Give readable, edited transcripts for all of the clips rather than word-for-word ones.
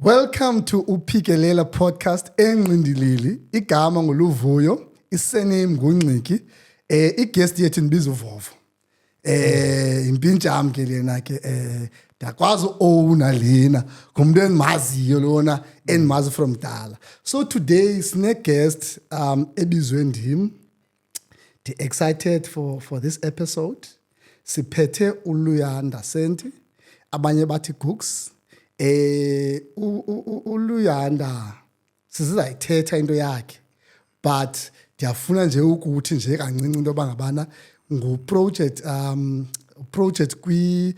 Welcome to Uphikelela podcast enqindilili. Igama ngoluvuyo, isurname nguNciki. Guest yethu ndibiza uVovo. Impintsha ke lena ke ndakwazi owna lena ngumuntu endimaziyo lona endimazi from dala. So today sine guest ebizwe ndim. Excited for this episode. Siphethe uLuyanda Senti, abanye bathi Gooks. uLuyanda sizayithetha into yakhe, but ndiyafuna nje ukuthi nje kancinci into bangabana project kwi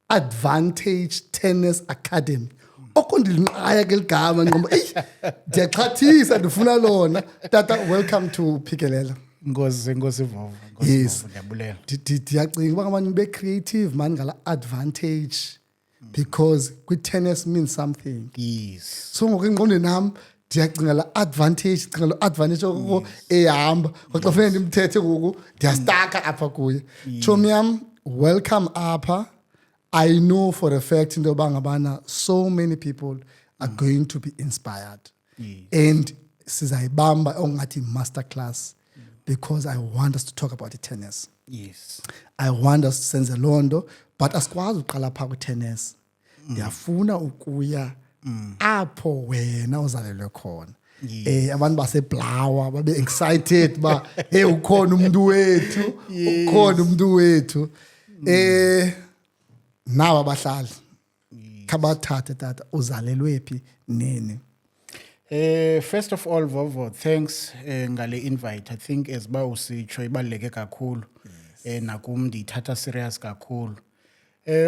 Advantage Tennis Academy. Okondilinqaya ke ligama ngomba ndiyaxhathisa ndifuna lona. Tata, welcome to Phikelela. Ngozi Vovo. Yes. Ndiyabulela. Ndiyacinga uba abantu be creative man ngala advantage because tennis means something. Yes. So ngokengqondweni nami ndiyacinga la advantage, cinga lo advantage okho ehamba. Xa kufanele ndimthethe ngoku ndiyastaka apha kuye. Chomi yam, welcome apha. I know for a fact into bangabana so many people are going to be inspired. And sizayibamba ongathi masterclass because I want us to talk about the tennis. Yes. I want us to senze londo, but asikwazi uqala pha ku-tennis. Ndiyafuna ukuya apho wena uzalelwe khona. Abantu baseBlawa babe excited ba hey ukhona umuntu wethu, ukhona umuntu wethu. Nawa abahlali. Khabathathe tata uzalelwe phi nini? First of all, Vovo, thanks ngale invite. I think as ba usitsho ibaluleke kakhulu. Nakum ndithatha serious kakhulu.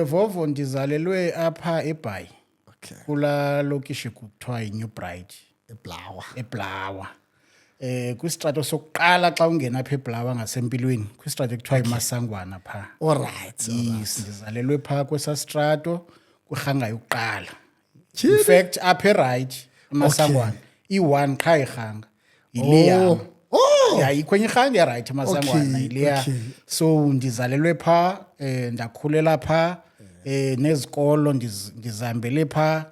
Vovo ndizalelwe apha eBhayi. Okay. Kula lokishi kuthiwa iNew Bride. eBlawa. Kwistrato sokuqala xa ungena apha eBlawa ngasempilweni. Kwistrato ekuthiwa iMasangwana pha. All right. Yes, ndizalelwe pha kwesa strato kuRhanga yokuqala. In fact, apha right Masangwana. I1 qha iRhanga. Ileya. Yeah, ikwenye iRhanga right Masangwana ileya. So ndizalelwe pha, ndakhulela pha, nezikolo ndizihambele pha,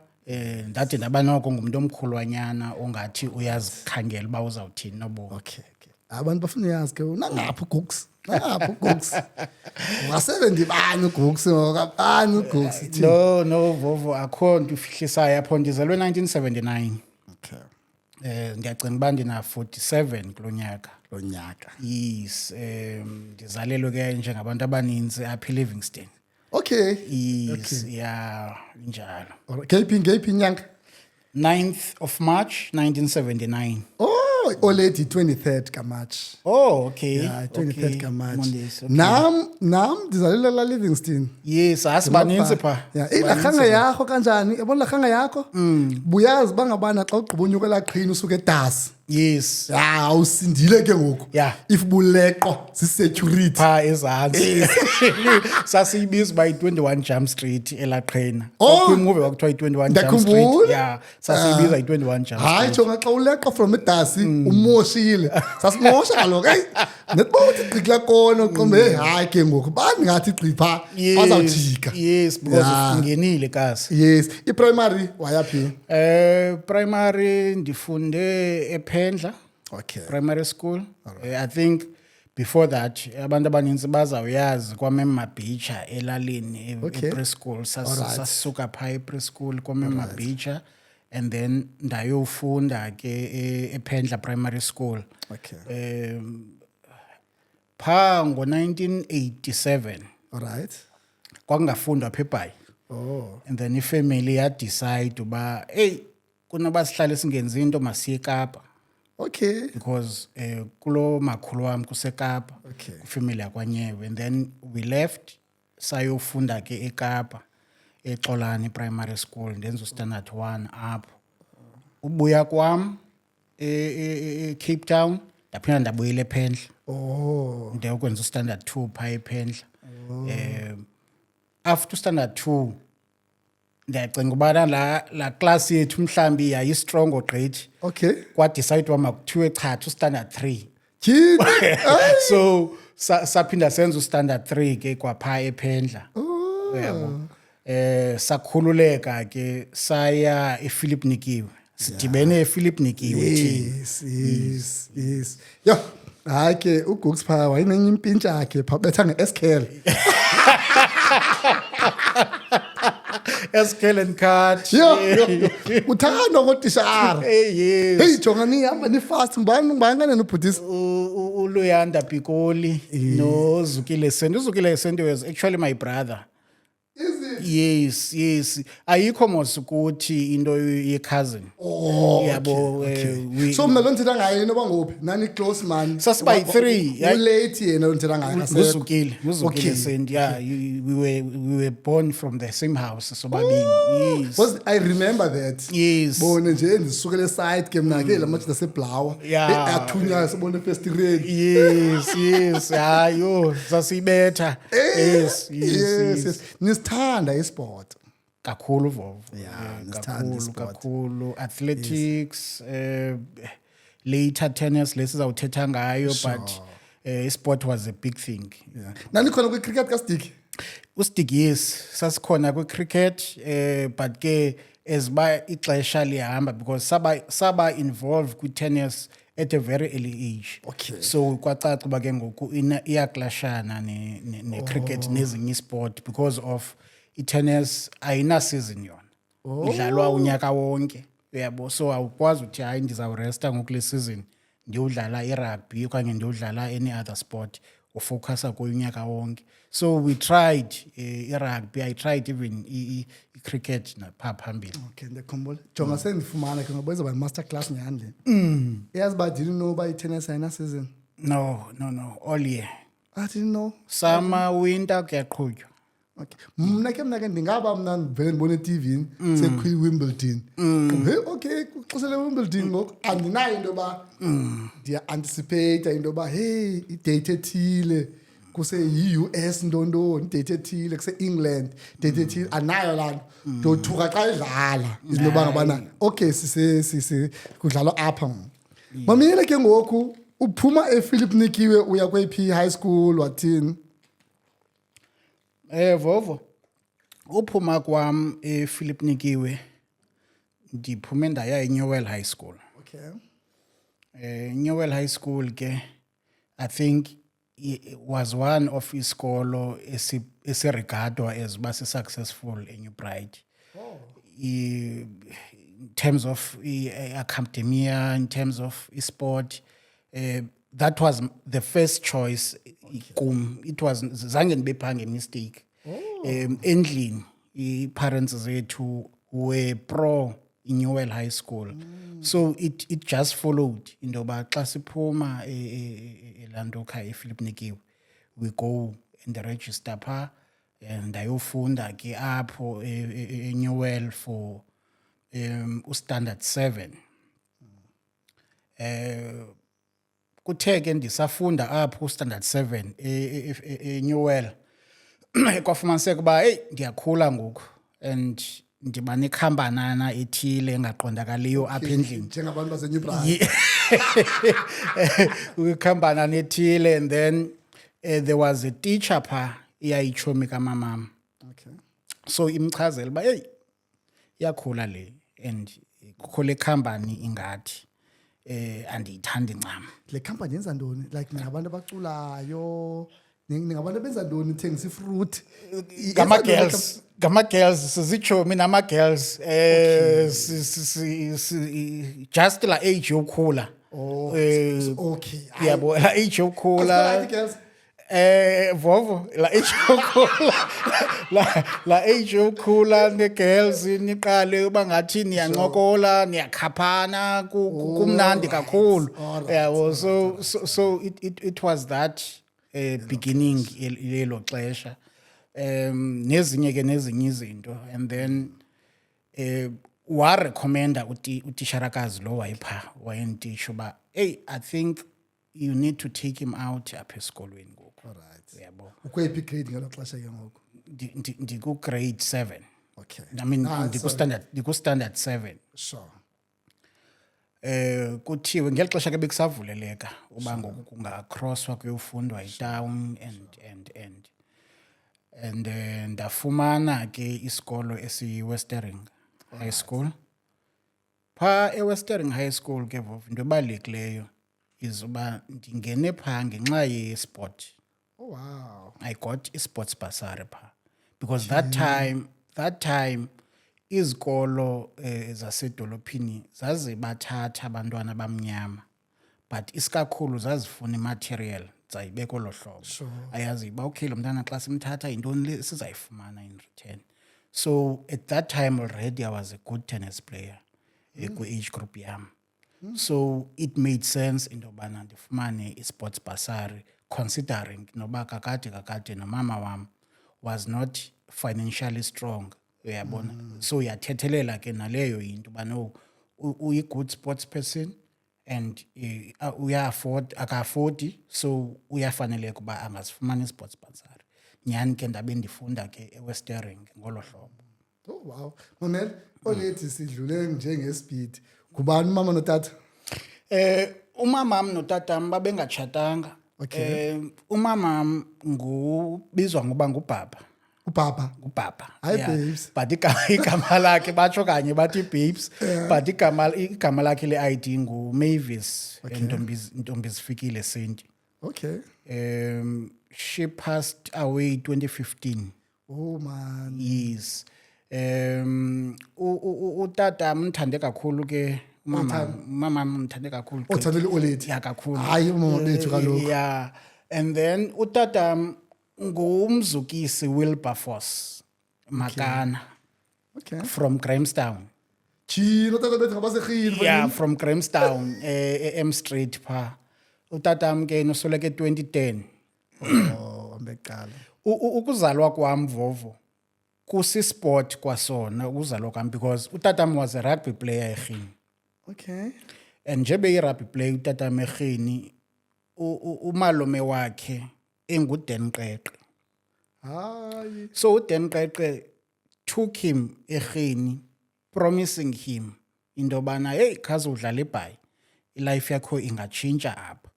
ndade ndaba noko ngumuntu omkhulwanyana ongathi uyazikhangela uba uzawuthini nobomi. Okay. Abantu bafuna uyazi ke nangapha uGooks. Nangapha uGooks. Ungasebe ndibani uGooks ngokabani uGooks. No Vovo akho nto ufihlisayo apho ndizalwe 1979. Okay. Ndiyacinga uba ndina 47 kulo nyaka. Yes, ndizalelwe ke njengabantu abaninzi apha eLivingston. Okay. Yes, yeah, njalo. Ngeyiphi inyanga? 9th of March 1979. Oh, already 23rd kaMarch. Oh, okay. Yeah, 23rd kaMarch. Mondays, okay. Nam ndizalelwe la Livingston. Yes, asibaninzi pha. Yeah, ilakhanga yakho kanjani? Yabona lakhanga yakho? Buyazi bangabana xa ugqiba unyuka laqhina usuke eDasi. Yes. Yeah, awusindile ke ngoku. Yeah. If buleqo si-security. Pha ezantsi. Sasiyibiza by 21 Jump Street elaqhena. Kwimovie wakuthiwa 21 Jump Street. Yeah, sasiyibiza 21 Jump Street. Hayi jonga xa uleqa from eDasi umoshile. Sasimosha kaloku. Netbouti igqikla kona uqombe hayi ke ngoku bani ngathi igqipha bazawujika. Yes, because ungenile kasi. Yes, i-primary wayaphi? Primary ndifunde ePhendla. Okay. Primary school. I think before that abantu abaninzi bazawuyazi kwaMema Beach elalini epreschool. Sasuka pha epreschool kwaMema Beach and then ndayofunda ke ePhendla Primary School. Okay. Pha ngo-1987. All right. Kwakungafundwa apha eBhayi. Oh. And then ifamily ya decide uba hey kunoba sihlale singenzi into masiye eKapa. Okay. Because kulo makhulu wami kuseKapa. Okay. Ifamily yakwaNyewe, and then we left sayofunda ke eKapa eXolani Primary School ndenza standard 1 apho. Ubuya kwam Cape Town ndaphinda ndabuyela ePhendla. Oh. Ndiyokwenza standard 2 pha ePhendla. After standard 2 ndiyacinga ubana la class yethu mhlambi yayi strong ogqithi. Okay. Kwa decide wama kuthiwe cha standard 3. Jini. So saphinda senza standard 3 ke kwapha ePhendla. Oh. Yabo. sakhululeka ke saya ePhilip Nikiwe sidibene ePhilip Nikiwe yes yo hayi ke uGooks pha wayinenye impintsha yakhe pha betha ngeSKL SKL and Cut yo uthandwa ngotishara yes hey jonga nihamba ni fast ngibani kana nobhutisa uLuyanda Pikoli no Zukile Sendo was actually my brother. Yes ayikho mos ukuthi into ye cousin yabo so mina lo nithetha ngaye noba ngophi nani close man sasiba 3 late yena lo nithetha ngaye nguzukile Send yeah we were born from the same house sobabili yes was I remember that yes bone nje ndisukele side ke mina ke lamajita seblawa athunya sibone festival yes hayo sasibetha yes nisithanda isport kakhulu Vovo nisithanda kakhulu athletics later tennis lesizawuthetha ngayo but sport was a big thing nani khona kwi cricket ka stick uStick yes sasikhona kwi cricket but ke eziba ixesha lihamba because saba involved kwi tennis at a very early age so kwacaca uba ke ngoku iyaklashana ne cricket nezinye sport because of i-tennis ayina season yona idlalwa unyaka wonke uyabo so awukwazi uthi hayi ndizawuresta ngokule season ndiyodlala irugby okanye ndiyodlala any other sport ufocusa kunyaka wonke so we tried irugby I tried even cricket napha phambili okay ndikhumbula jonga sendifumana ke ngoba izoba master class nyandle yazi ba didn't know by tennis ayina season no all year I didn't know summer winter kuyaqhutywa okay mna ke ndingaba mna vele ndibone TV sekwi Wimbledon hey okay kuxesele Wimbledon ngoku andinayo into ba ndiya anticipate into ba hey idate ethile kuse US ndondoni date ethile kuse England date ethile anayo lana ndothuka xa idlala izinto ngabana okay sise kudlalwa apha mamile ke ngoku uphuma ePhilip Nikiwe uya kwephi high school wathini Vovo uphuma kwam ePhilip Nikiwe ndiphume ndaya eNewell High School okay Newell High School ke I think it was one of isikolo esiregardwa as ba successful in Upright in terms of academia in terms of sport that was the first choice it was zange ndibephange mistake endlini parents zethu were pro in Newell High School so it just followed into ba xa siphuma eLandoka ePhilip Nikiwe we go and register pha and ayofunda ke apho eNewell for standard 7 kuthe ke ndisafunda apho standard 7 eNewell kwafumaniseka uba hey ndiyakhula ngoku and ndiba nekhambanana ethile engaqondakaliyo apha endlini njengabantu baseNewbrayi ukhambanana ethile and then there was a teacher pha iyayichomi kamamam okay so imchazela uba hey iyakhula le and kukho le company ingathi andiyithandi ncam le company yenza ntoni like ningabantu abaculayo ningabantu benza ntoni thengisa ifruit gama girls sizichomi nama girls just la age yokukhula okay yabo la age yokukhula Vovo la age yokukhula la age yokukhula ne girls niqale uba ngathi niyancokola niyakhaphana kumnandi kakhulu yabo so it was that beginning lelo xesha nezinye ke nezinye izinto and then wa recommenda utisharakazi lo wayipha wayentitsho ba hey I think you need to take him out apha esikolweni ngoku alright yabo ukwephi grade ngelo xesha ke ngoku ndiku grade 7 okay I mean ndiku standard 7 sure kuthiwe ngeli xesha ke bekusavuleleka uba ngoku kungacrosswa kuyofundwa itown and and ndafumana ke isikolo esiWestering High School. Pha eWestering High School ke Vovo into ebalulekileyo is uba ndingene phaa ngenxa ye-sport. Oh wow. I got i-sports bursary phaa because that time izikolo zasedolophini zazibathatha abantwana abamnyama but isikakhulu zazifuna imaterial zayibeka olo hlobo. Ayazi uba okay lo mntana xa simthatha yintoni le sizayifumana in return. So at that time already I was a good tennis player kwi-age group yam. So it made sense into yobana ndifumane i-sports bursary considering noba kakade nomama wam was not financially strong. Uyabona. So uyathethelela ke naleyo into uba no uyi-good sports person and aka-afford, so uyafaneleka uba angasifumana i-sports bursary. Nyhani ke ndabe ndifunda ke eWestering ngolo hlobo. Oh wow. Mamela, olethi sidlule njengespeed. Kubani umama notata? Umamam notatam babengatshatanga. Umamam ngubizwa ngoba ngubaba. Ubaba. Hi babes. But igama lakhe batsho kanye bathi babes. But igama lakhe le-ID nguMavis Ntombizifikile Senti. Okay. She passed away 2015. Oh man. Yes. Utata mthande kakhulu ke mama mthande kakhulu. Othandile olethi. Ya kakhulu. Hayi umama bethu kaloku. Yeah. And then utata ngumzukisi Wilberforce Makana. Okay. From Grahamstown. Chino tata bethu ngabasekhini. Yeah, from Grahamstown, M Street pha. Utata ke nosoleke 2010. Oh, ambeqala. Ukuzalwa kwam Vovo kusisport kwasona ukuzalwa kwam because utatam was a rugby player ekhini. Okay. And njebe i-rugby player utatam ekhini umalume wakhe enguDen Qeqe. Hayi. So uDen Qeqe took him ekhini, promising him into bana hey khaze udlala ibhayi ilife yakho ingatshintsha apha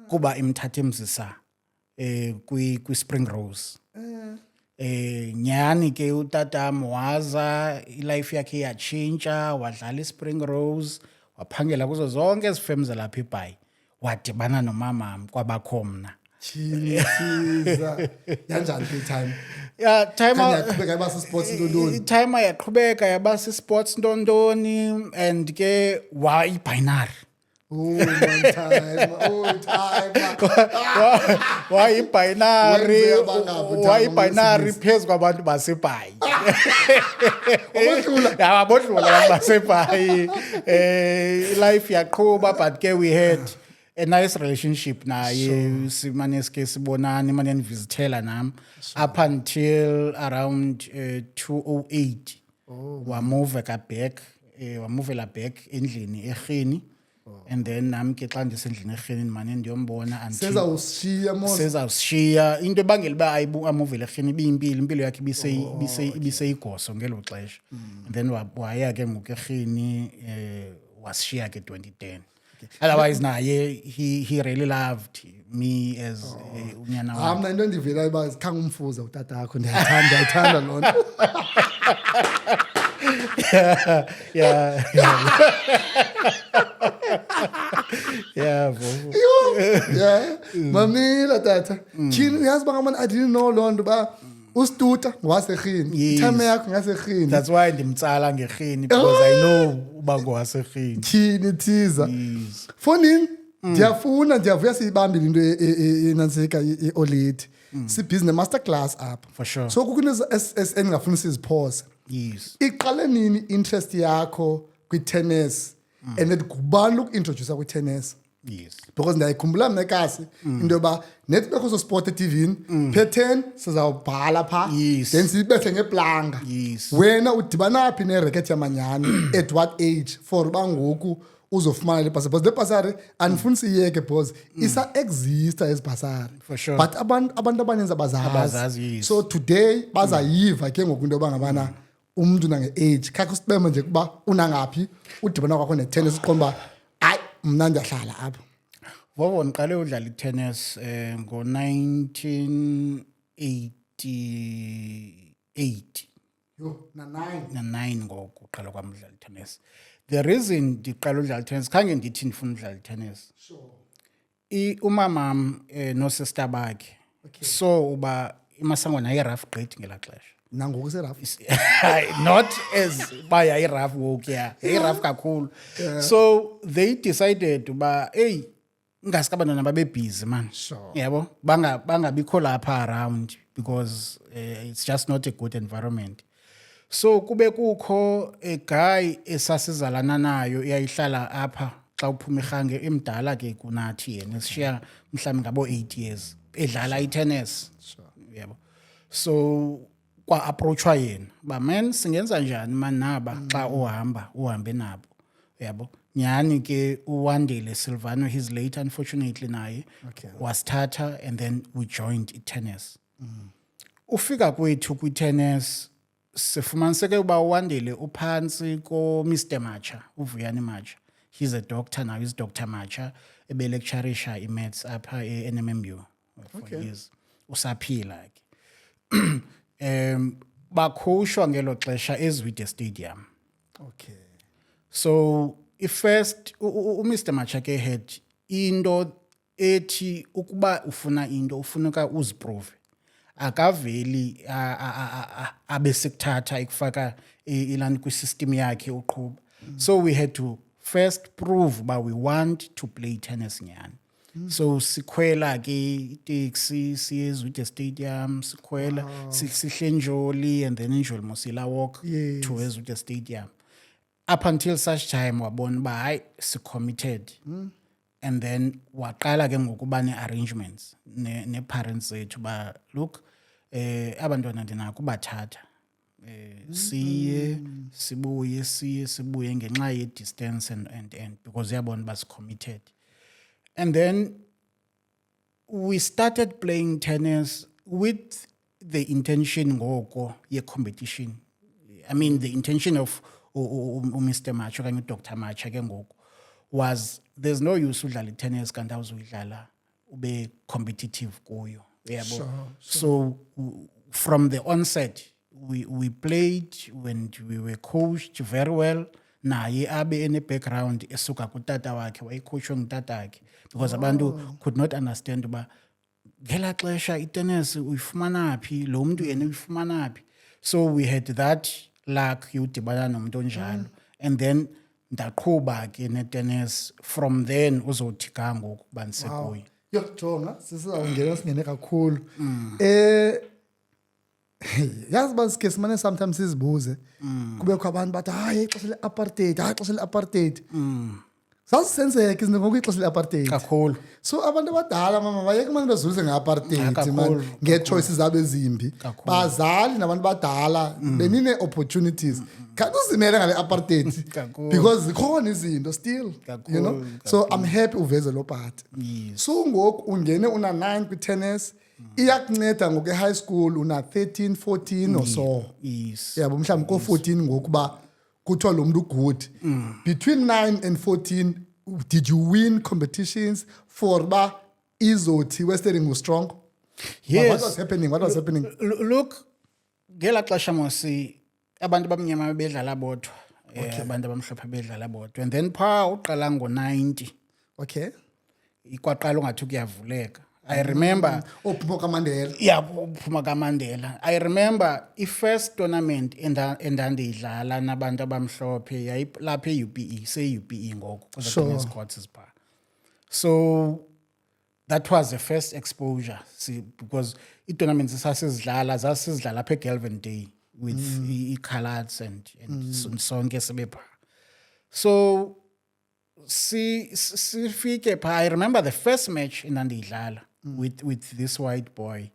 kuba imthathe emzisa kwi Spring Rose. Nyani ke utatam waza ilife yakhe yatshintsha wadlala iSpring Rose waphangela kuzo zonke ezifem zalapha eBhayi wadibana nomamam kwabakho mna. Chisa. Yanjani ke time? Yeah, time yaqhubeka yaba sports ntondoni. Time yaqhubeka yaba sports ntondoni and ke binary. Oh man time. Why binary phezu kwabantu baseBhayi. Abodlula abantu baseBhayi. Life yaqhuba but ke we had a nice relationship naye simane sike sibonana imane nivizithela nami up until around 2008 wamuvela back endlini ekhini. And then nami ke xa ndisendlini ekhini manje ndiyombona until sezawushiya into ebangela uba amuvele ekhini ibiyimpilo impilo yakhe ibiseyigoso ngelo xesha. And then waya ke ngoku ekhini wasishiya ke 2010. Otherwise naye he really loved me as unyana wakhe. Mna into endivelayo uba zikhanga umfuza utata wakho ndiyayithanda loo nto. Yeah. Vovo. Yeah. Mamela tata. Chini uyazi uba ngamani I didn't know loo nto uba usituta ngowasekhini. Time yakho ngasekhini. That's why ndimtsala ngekhini because I know uba ngowasekhini. Chini thiza. Fonini ndiyavuya siyibambile into enanseka iOlethi. Sibhizi masterclass apha. For sure. So kukho engingafuni siziphosa. Yes. Iqale nini interest yakho kwi-tennis and then kubani uku-introduce kwi-tennis? Yes. Because ndiyayikhumbula mna ekasi into yoba nethi bekho so sport eTVini phe-10 sizawubhala phaa then siyibethe ngeplanga. Yes. Wena udibana phi neracket yamanyani at what age for uba ngoku uzofumana le basari? Because le basari andifuni siyeke because isa-exista ezi basari. For sure. But abantu abaninzi abazazi. So today bazayiva ke ngoku into yoba ngabana umuntu nange-age khakho sibeme nje kuba unangaphi udibana kwakho ne-tennis uqonda uba hayi mna ndiyahlala apha. Vovo ndiqale udlala i-tennis ngo-1980 98 Yo, na 9. na-9 ngoku uqala kwam udlala itennis. The reason ndiqala udlala itennis khange ndithi ndifuna udlala itennis. Sure. Umamam nosista bakhe so uba iMasangwana yayi-rough gqithi ngelaa xesha. Nangoku seraf. Not as uba yayi-rough ngoku, yayi-rough kakhulu. So they decided uba hey ingaske abantwana babebhizi man. Sure. Yabo bangabikho lapha around because it's just not a good environment. So kube kukho a guy esasizalana nayo eyayihlala apha xa uphuma irhange emdala ke kunathi yena sishiya mhlawumbi ngabo 8 years edlala itennis. Yabo. So kwa approachwa yena ba man singenza njani man naba xa uhambe nabo. Yabo. Nyani ke uWandile Silvano, he's late unfortunately naye. Was starter and then we joined tennis. Ufika kwethu kwi-tennis sifumaniseke uba uWandile uphansi ko Mr. Macha, uVuyani Macha. He's a doctor now, he's Dr. Macha, ebe-lecturisha i-maths apha e-NMMU for years. Usaphila ke. Bakhushwa ngelo xesha eZwide Stadium. Okay. So first uMr. Macha ke had into ethi ukuba ufuna into ufuneka uziprove. Akaveli abesekuthatha ikufaka ilani kwi-system yakhe uqhuba. So we had to first prove that we want to play tennis nyani. So sikhwela ke taxi siye eZwide Stadium sikhwela sihle Njoli and then Njoli Mosila walk to eZwide Stadium. Up until such time wabona ba hayi si committed. And then waqala ke ngokuba ne-arrangements ne-parents zethu ba look abantwana ndinako ubathatha siye sibuye ngenxa ye-distance and because yabona ba si-committed. And then we started playing tennis with the intention ngoko ye-competition. I mean the intention of Mr. Macha okanye uDr. Macha ke ngoku was there's no use udlala tennis kanti awuzuyidlala ube competitive kuyo. Yabo. So from the onset we played when we were coached very well. Naye abe ene background esuka kutata wakhe wayecoachwa ngutata wakhe because abantu could not understand uba ngela xesha itennis uyifumana phi lo muntu yena uyifumana phi. So we had that luck yudibana nomuntu onjalo and then ndaqhuba ke ne-tennis from then uzothi ga ngoku bandisekuyo. Yo jonga sisawungena singene kakhulu. Yazi basike simane sometimes sizibuze kubekho abantu bathi hayi ixesha le-apartheid sasisenzeka izinto ngoku ixesha le-apartheid Kakhulu. so abantu abadala mama bayeke manje bazuze nge-apartheid man ngee-choices zabo ezimbi bazali nabantu badala benine-opportunities kanti uzimele ngale-apartheid because zikhona izinto still you know so I'm happy uveze lo part. So ngoku ungene una-9 kwi-tennis iyakunceda ngoku e-high school una 13 14 or so. Yes. Yabo mhlawumbi ko-14 ngokuba kuthiwa lo muntu good. Between 9 and 14 did you win competitions for ba izothi Westering was strong? Yes. What was happening? Look ngela xesha mosi abantu bamnyama bedlala bodwa abantu abamhlophe bedlala bodwa and then pha uqala ngo-90 Okay. ikwaqala ungathi kuyavuleka. I remember Uphuma kaMandela. Yeah, uphuma kaMandela. I remember i-first tournament endandiyidlala nabantu abamhlophe yayilapha e-UPE, se-UPE ngoku because the tennis courts is pha. So that was the first exposure. See, because i-tournaments zasizidlala apha eGalvin Day with i-colours and sonke sibe pha. So sifike pha. I remember the first match endandiyidlala with this white boy.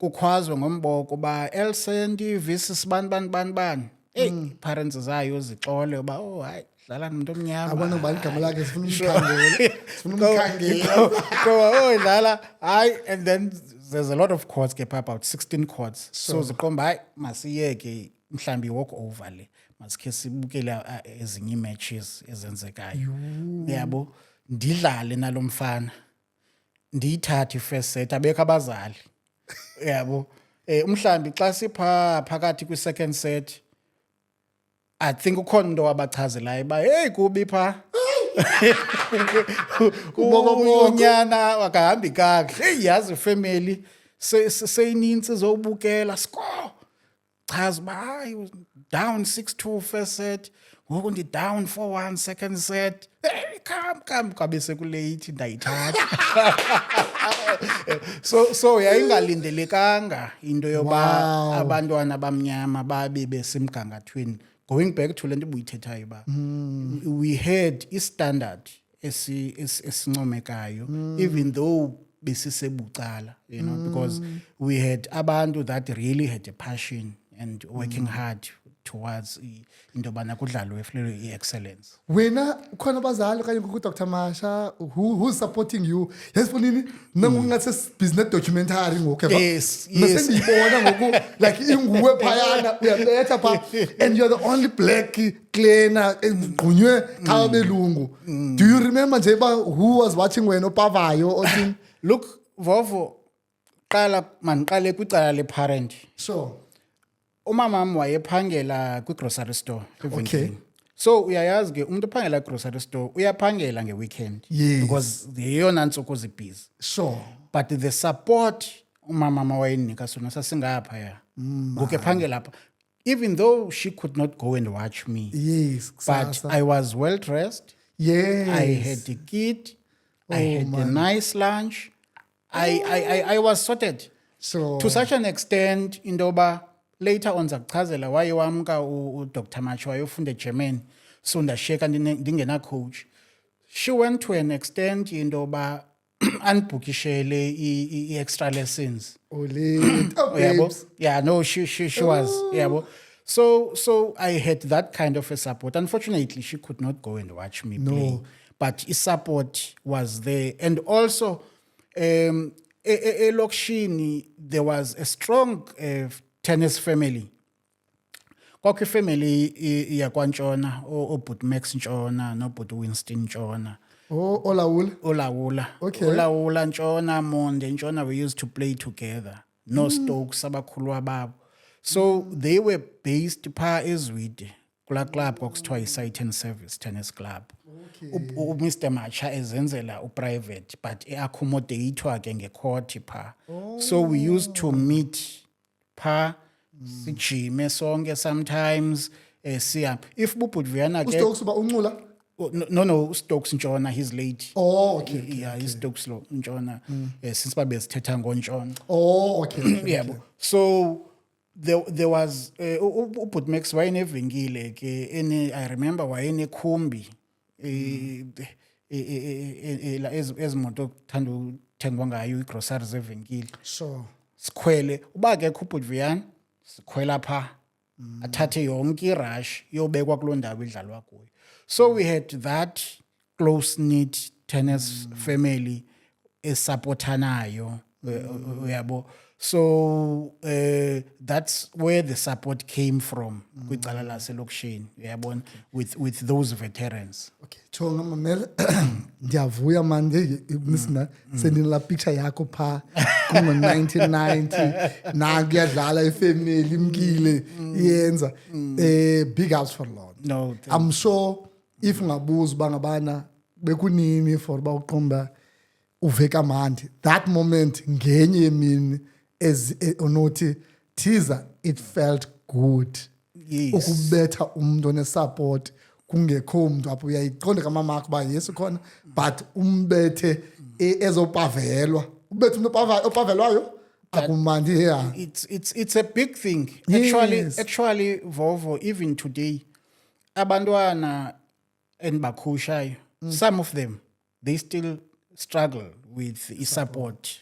Kukhwazwa ngomboko ba Elsendi versus ban. Hey, parents zayo zixole uba oh hayi dlala nomuntu omnyama. Abona ubani igama lakhe sifuna umkhangela. Oh dlala hayi and then there's a lot of courts ke about 16 courts. So ziqomba hayi masiyeke mhlambi walk over le. Masikhe sibukele ezinye matches ezenzekayo. Yabo ndidlale nalomfana. Ndiyithathe first set abekho abazali yabo umhlambi xa sipha phakathi kwi second set I think ukhona into wabachazelayo ba hey kubi pha unyana akahambi kakuhle hey yazi ifamily seyinintsi zobukela score chaza ba hayi down 6-2 first set ngoku ndi down 4-1 second set hey come kabe sekulate ndayithatha so yayingalindelekanga into yoba abantwana abamnyama babe besemgangathweni going back to lento buyithethayo ba we had a standard esincomekayo even though besisebucala you know because we had abantu that really had a passion and working hard towards into bana kudlalwe i-excellence. Wena khona abazali kanye ku Dr. Masha who's supporting you? Yesifunini nangungathi business documentary ngoku eva. Yes. Nasendiyibona ngoku like inguwe phayana uyabetha pha and you're the only black cleaner engqunywe cha belungu. Do you remember nje ba who was watching wena opavayo othini? Look Vovo qala maniqale kwicala le parent. Sure. Umamam wayephangela kwi-grocery store evenkileni. So uyayazi ke umuntu ophangela grocery store uyaphangela ngeweekend because yeyona ntsuku zibhizi. Sure. But the support umamama wayenika sona sasingapha ya. Ngoku ephangela apha. Even though she could not go and watch me. Yes. But I was well dressed. Yes. I had a kid. I had a nice lunch. I was sorted. So to such an extent indoba later on zakuchazela wayewamka uDr. Macho wayofunda eGerman so ndasheka ndingena coach. She went to an extent indoba unbookishele extra lessons. Babes. Yeah, no, she was. Yeah, so I had that kind of a support. Unfortunately, she could not go and watch me play, but his support was there. And also, Lokshini, there was a strong tennis family. Kwakho family yakwaNtshona obut Max Ntshona nobut Winston Ntshona. Olawula. Okay. Olawula Ntshona Monde Ntshona we used to play together. No Stokes abakhulwa babo. So they were based pa eZwide kula club kwakuthiwa iSight and Service Tennis Club. Mr. Macha ezenzela private but accommodatewa ke ngecourt pa. So we used to meet pa sijime sonke sometimes siya if bubut Viana ke Stokes uba uncula. No Stokes Ntshona he's late. Oh okay. Yeah, he's Stokes lo Ntshona since babe sithetha ngoNtshona. Oh okay. Yeah. So there was ubut Max wayenevenkile ke I remember wayenekhumbi ezimoto thanda uthengwa ngayo igroceries evenkile. Sure. Sikhwele uba ke ubut Viana sikhwela pha athathe yonke irush yobekwa kuloo ndawo idlalwa kuyo. So we had that close knit tennis family esupportanayo uyabo. So that's where the support came from kwicala laselokishini uyabona with those veterans. Okay, Chonga mamela ndiyavuya manje nisina sendina picture yakho pha kungo 1990 na kuyadlala ifamily imkile iyenza big ups for Lord. No, I'm sure if ngabuza bangabana bekunini for ba uqomba uveka mandi that moment ngenye yemini as onothi teaser it felt good. Yes. Ukubetha umuntu one support kungekho umuntu apho uyayiqonda kamama akho ba yesu khona but umbethe ezopavelwa ubethe umuntu opavelwayo akumandi here. It's a big thing. Yes. Actually Vovo even today abantwana endibakhushayo some of them they still struggle with support.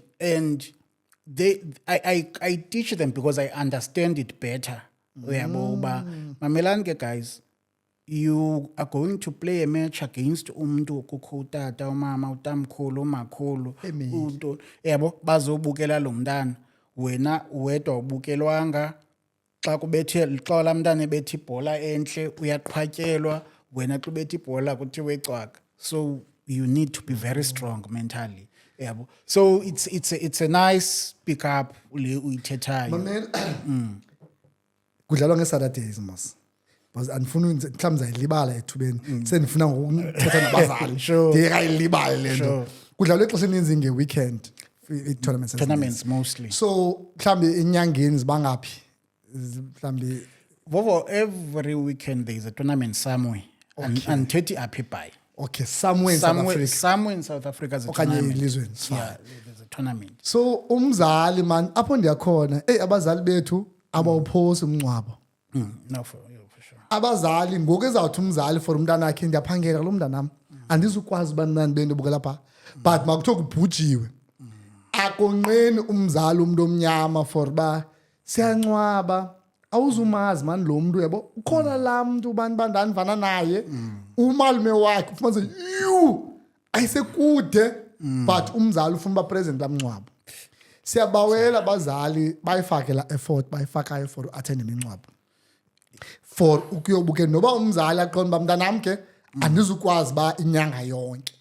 And I teach them because I understand it better. Mamelani ke guys, you are going to play a match against umuntu kukho utata umama utamkhulu umakhulu uNto yabo bazobukela lo mntana wena wedwa ubukelwanga xa kubethe xa lamntana ebethi ibhola enhle uyaqhwatyelwa wena xa ubethe ibhola kuthiwe cwaka. So you need to be very strong mentally yabo. So it's a nice pick up le uyithethayo. Mamela kudlalwa ngeSaturdays mas. Because andifuna mhlawumbe zayilibala ethubeni sendifuna ngokuthetha nabazali ndiyayilibala lento kudlalwa ixesha elininzi ngeweekend Tournaments mostly. So mhlawumbe enyangeni zibangaphi mhlawumbe Vovo, every weekend there is a tournament somewhere. And 30 aphi by. okay somewhere in South Africa Somewhere in South Africa there's a okanye tournament. elizweni Yeah, there's a tournament. so umzali man apho ndiyakhona abazali bethu abawuphosi umncwabo No, for sure. abazali ngoku ezawuthi umzali for umntana wakhe ndiyaphangela kulo mntanam andizukwazi uba nani bendibukela phaa but makuthiwa kubhujiwe akonqeni umzali umuntu omnyama for uba siyancwaba awuzumazi mani lo mntu yabo ukhona laa mntu ubani bandandivana naye umalume wakhe ufumanise ayisekude but umzali ufuna uba present laa mncwabo siyabawela abazali bayifake la effort bayifakayo for uattend imincwabo for ukuyobukela noba umzali aqonda uba mntanam ke andizukwazi uba inyanga yonke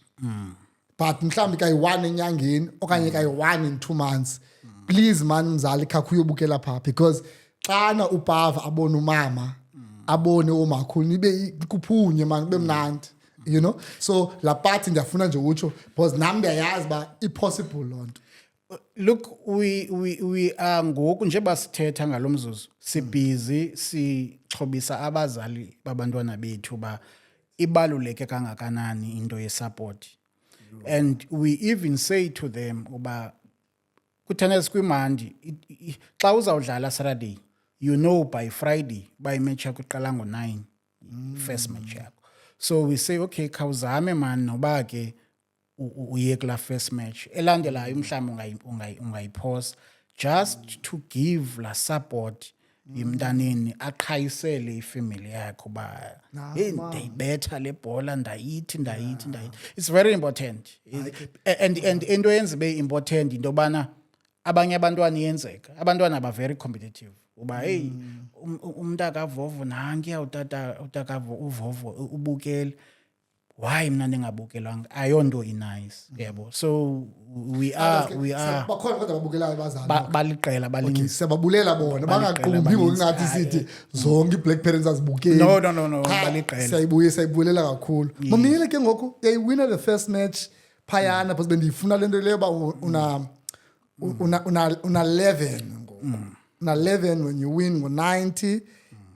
but mhlawumbi kayi-1 enyangeni okanye kayi-1 in 2 months please man mzali khakho uyobukela phaa because xana upava abone umama abone omakhulu nibe kuphunye man kube mnandi you know so la party ndiyafuna nje utsho because nam ndiyayazi uba i-possible loo nto. Look, we are ngoku njengoba sithetha ngalo mzuzu sibhizi sixhobisa abazali babantwana bethu ba ibaluleke kangakanani into yesupport. And we even say to them uba kuthana sikwimandi xa uzawudlala Saturday you know by Friday by match yakho iqala ngo9 first match yakho. So we say okay khawuzame man noba ke uye kula first match elandelayo mhlawumbe ungayiphosa just to give la support imntaneni aqhayisele ifamily yakhe ba hey ndayibetha le bhola ndayithi it's very important. And into yenza be important into bana abanye abantwana iyenzeka abantwana ba very competitive uba hey umntaka Vovo nangiya utaka uVovo ubukele why mina ningabukelwanga ayonto inice yebo. So we are bakhona kodwa babukelayo abazali baliqela balingi siyababulela bona bangaqumbi ngokungathi sithi zonke i-black parents azibukeli no baliqela siyayibulela kakhulu. Mamile ke ngoku yayiwina the first match phayana because bendiyifuna lento leyo ba una 11 una 11 when you win ngo90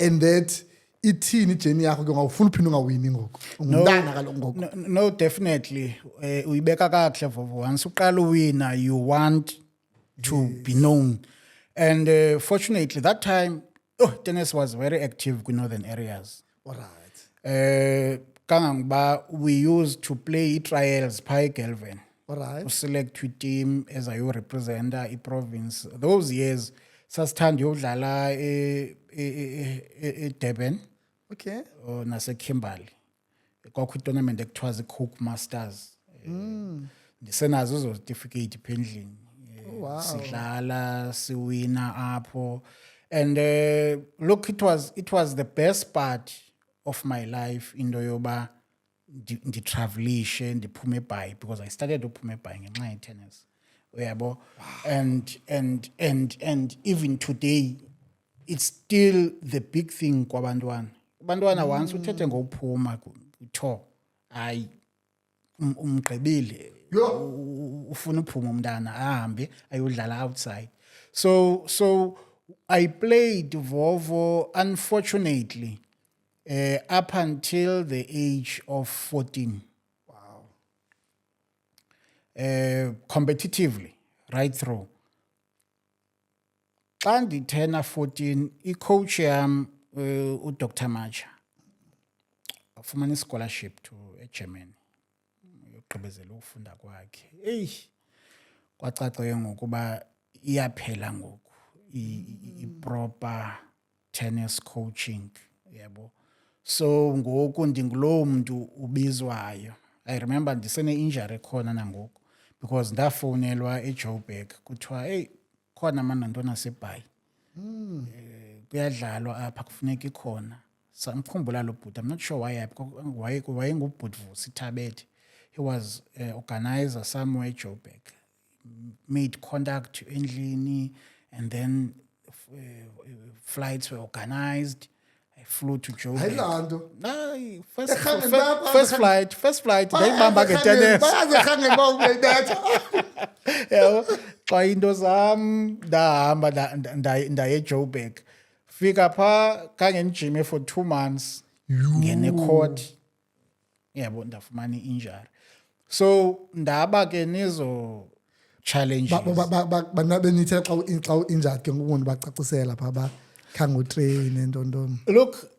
and that ithini ijeni yakho ke ngawufuna uphinda ungawini ngoku ungumntana kaloku ngoku. No definitely uyibeka kahle Vovo once uqala uwina you want to be known and fortunately that time tennis was very active in northern areas. All right. Kangangoba we used to play trials phaa eGelven. All right. Select team as I represent province. Those years sasithanda uyodlala eDurban. Okay. Nase Kimberley. Kwakho tournament ekuthiwa ziCook Masters. Ndisenazo zo certificate pendlini. Sidlala siwina apho and look it was the best part of my life into yoba nditravelishe ndiphume eBhayi because I started uphuma eBhayi ngenxa ye-tennis uyabo. And even today it's still the big thing kwabantwana. Abantwana once uthethe ngokuphuma kutho hayi umgqibile ufuna uphuma umntana ahambe ayodlala outside. So I played Vovo unfortunately up until the age of 14. Wow. Competitively right through. Xa ndithena 14 icoach yam uDr Macha afumana ischolarship to eGermany yogqibezela ufunda kwakhe. Kwacace ngokuba iyaphela ngoku i-proper tennis coaching yabo. So ngoku ndingulo mntu ubizwayo. I remember ndisene-injury khona nangoku because ndafonelwa eJoburg kuthiwa hey khona manje ntona seBhayi kuyadlalwa apha kufuneka ikhona. Samkhumbula lo bhuti I'm not sure why ngubhuti Vusi Thabethe he was organizer somewhere, Joburg. Made contact to endlini, and then flights were organized. I flew to Joburg. Hayilanto. No, first flight. Ndayibamba ngetennis. Bayazikhangela uba uyayibetha. Yabo, xa into zam ndahamba ndaye eJoburg. Fika pha kangenijime for 2 months. Ngene court. Yabo, ndafumana i-injury. So ndaba ke nezo challenges. Benithe xa u-injured ke ngoku ndibacacisela phaa ba khange utrain entontoni. Look,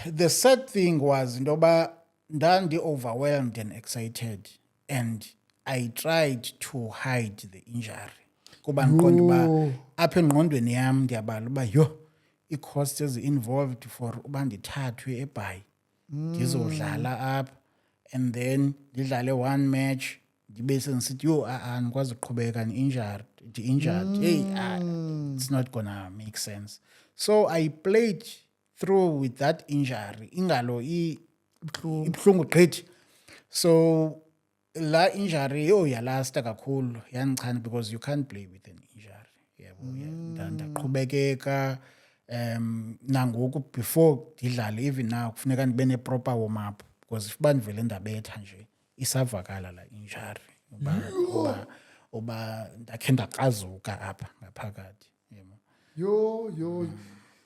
the sad thing was ndoba ndandi-overwhelmed and excited, and I tried to hide the injury. Kuba ndiqonda uba apha engqondweni yam ndiyabala uba yho, ii-costs ezi-involved for uba ndithathwe eBhayi ndizodlala apha, and then ndidlale one match ndibe sendisithi yho andikwazi uqhubeka ndi-injured. Hey, it's not gonna make sense. So I played through with that injury. Ingalo ibuhlungu gqithi. So la injury yalasta kakhulu yandichana, because you can't play with an injury. Yabo, ndaqhubekeka nangoku before ndidlale, even now kufuneka ndibe ne-proper warm up, because if uba ndivele ndabetha nje isavakala la injury uba ndakhe ndakrazuka apha ngaphakathi. Yo.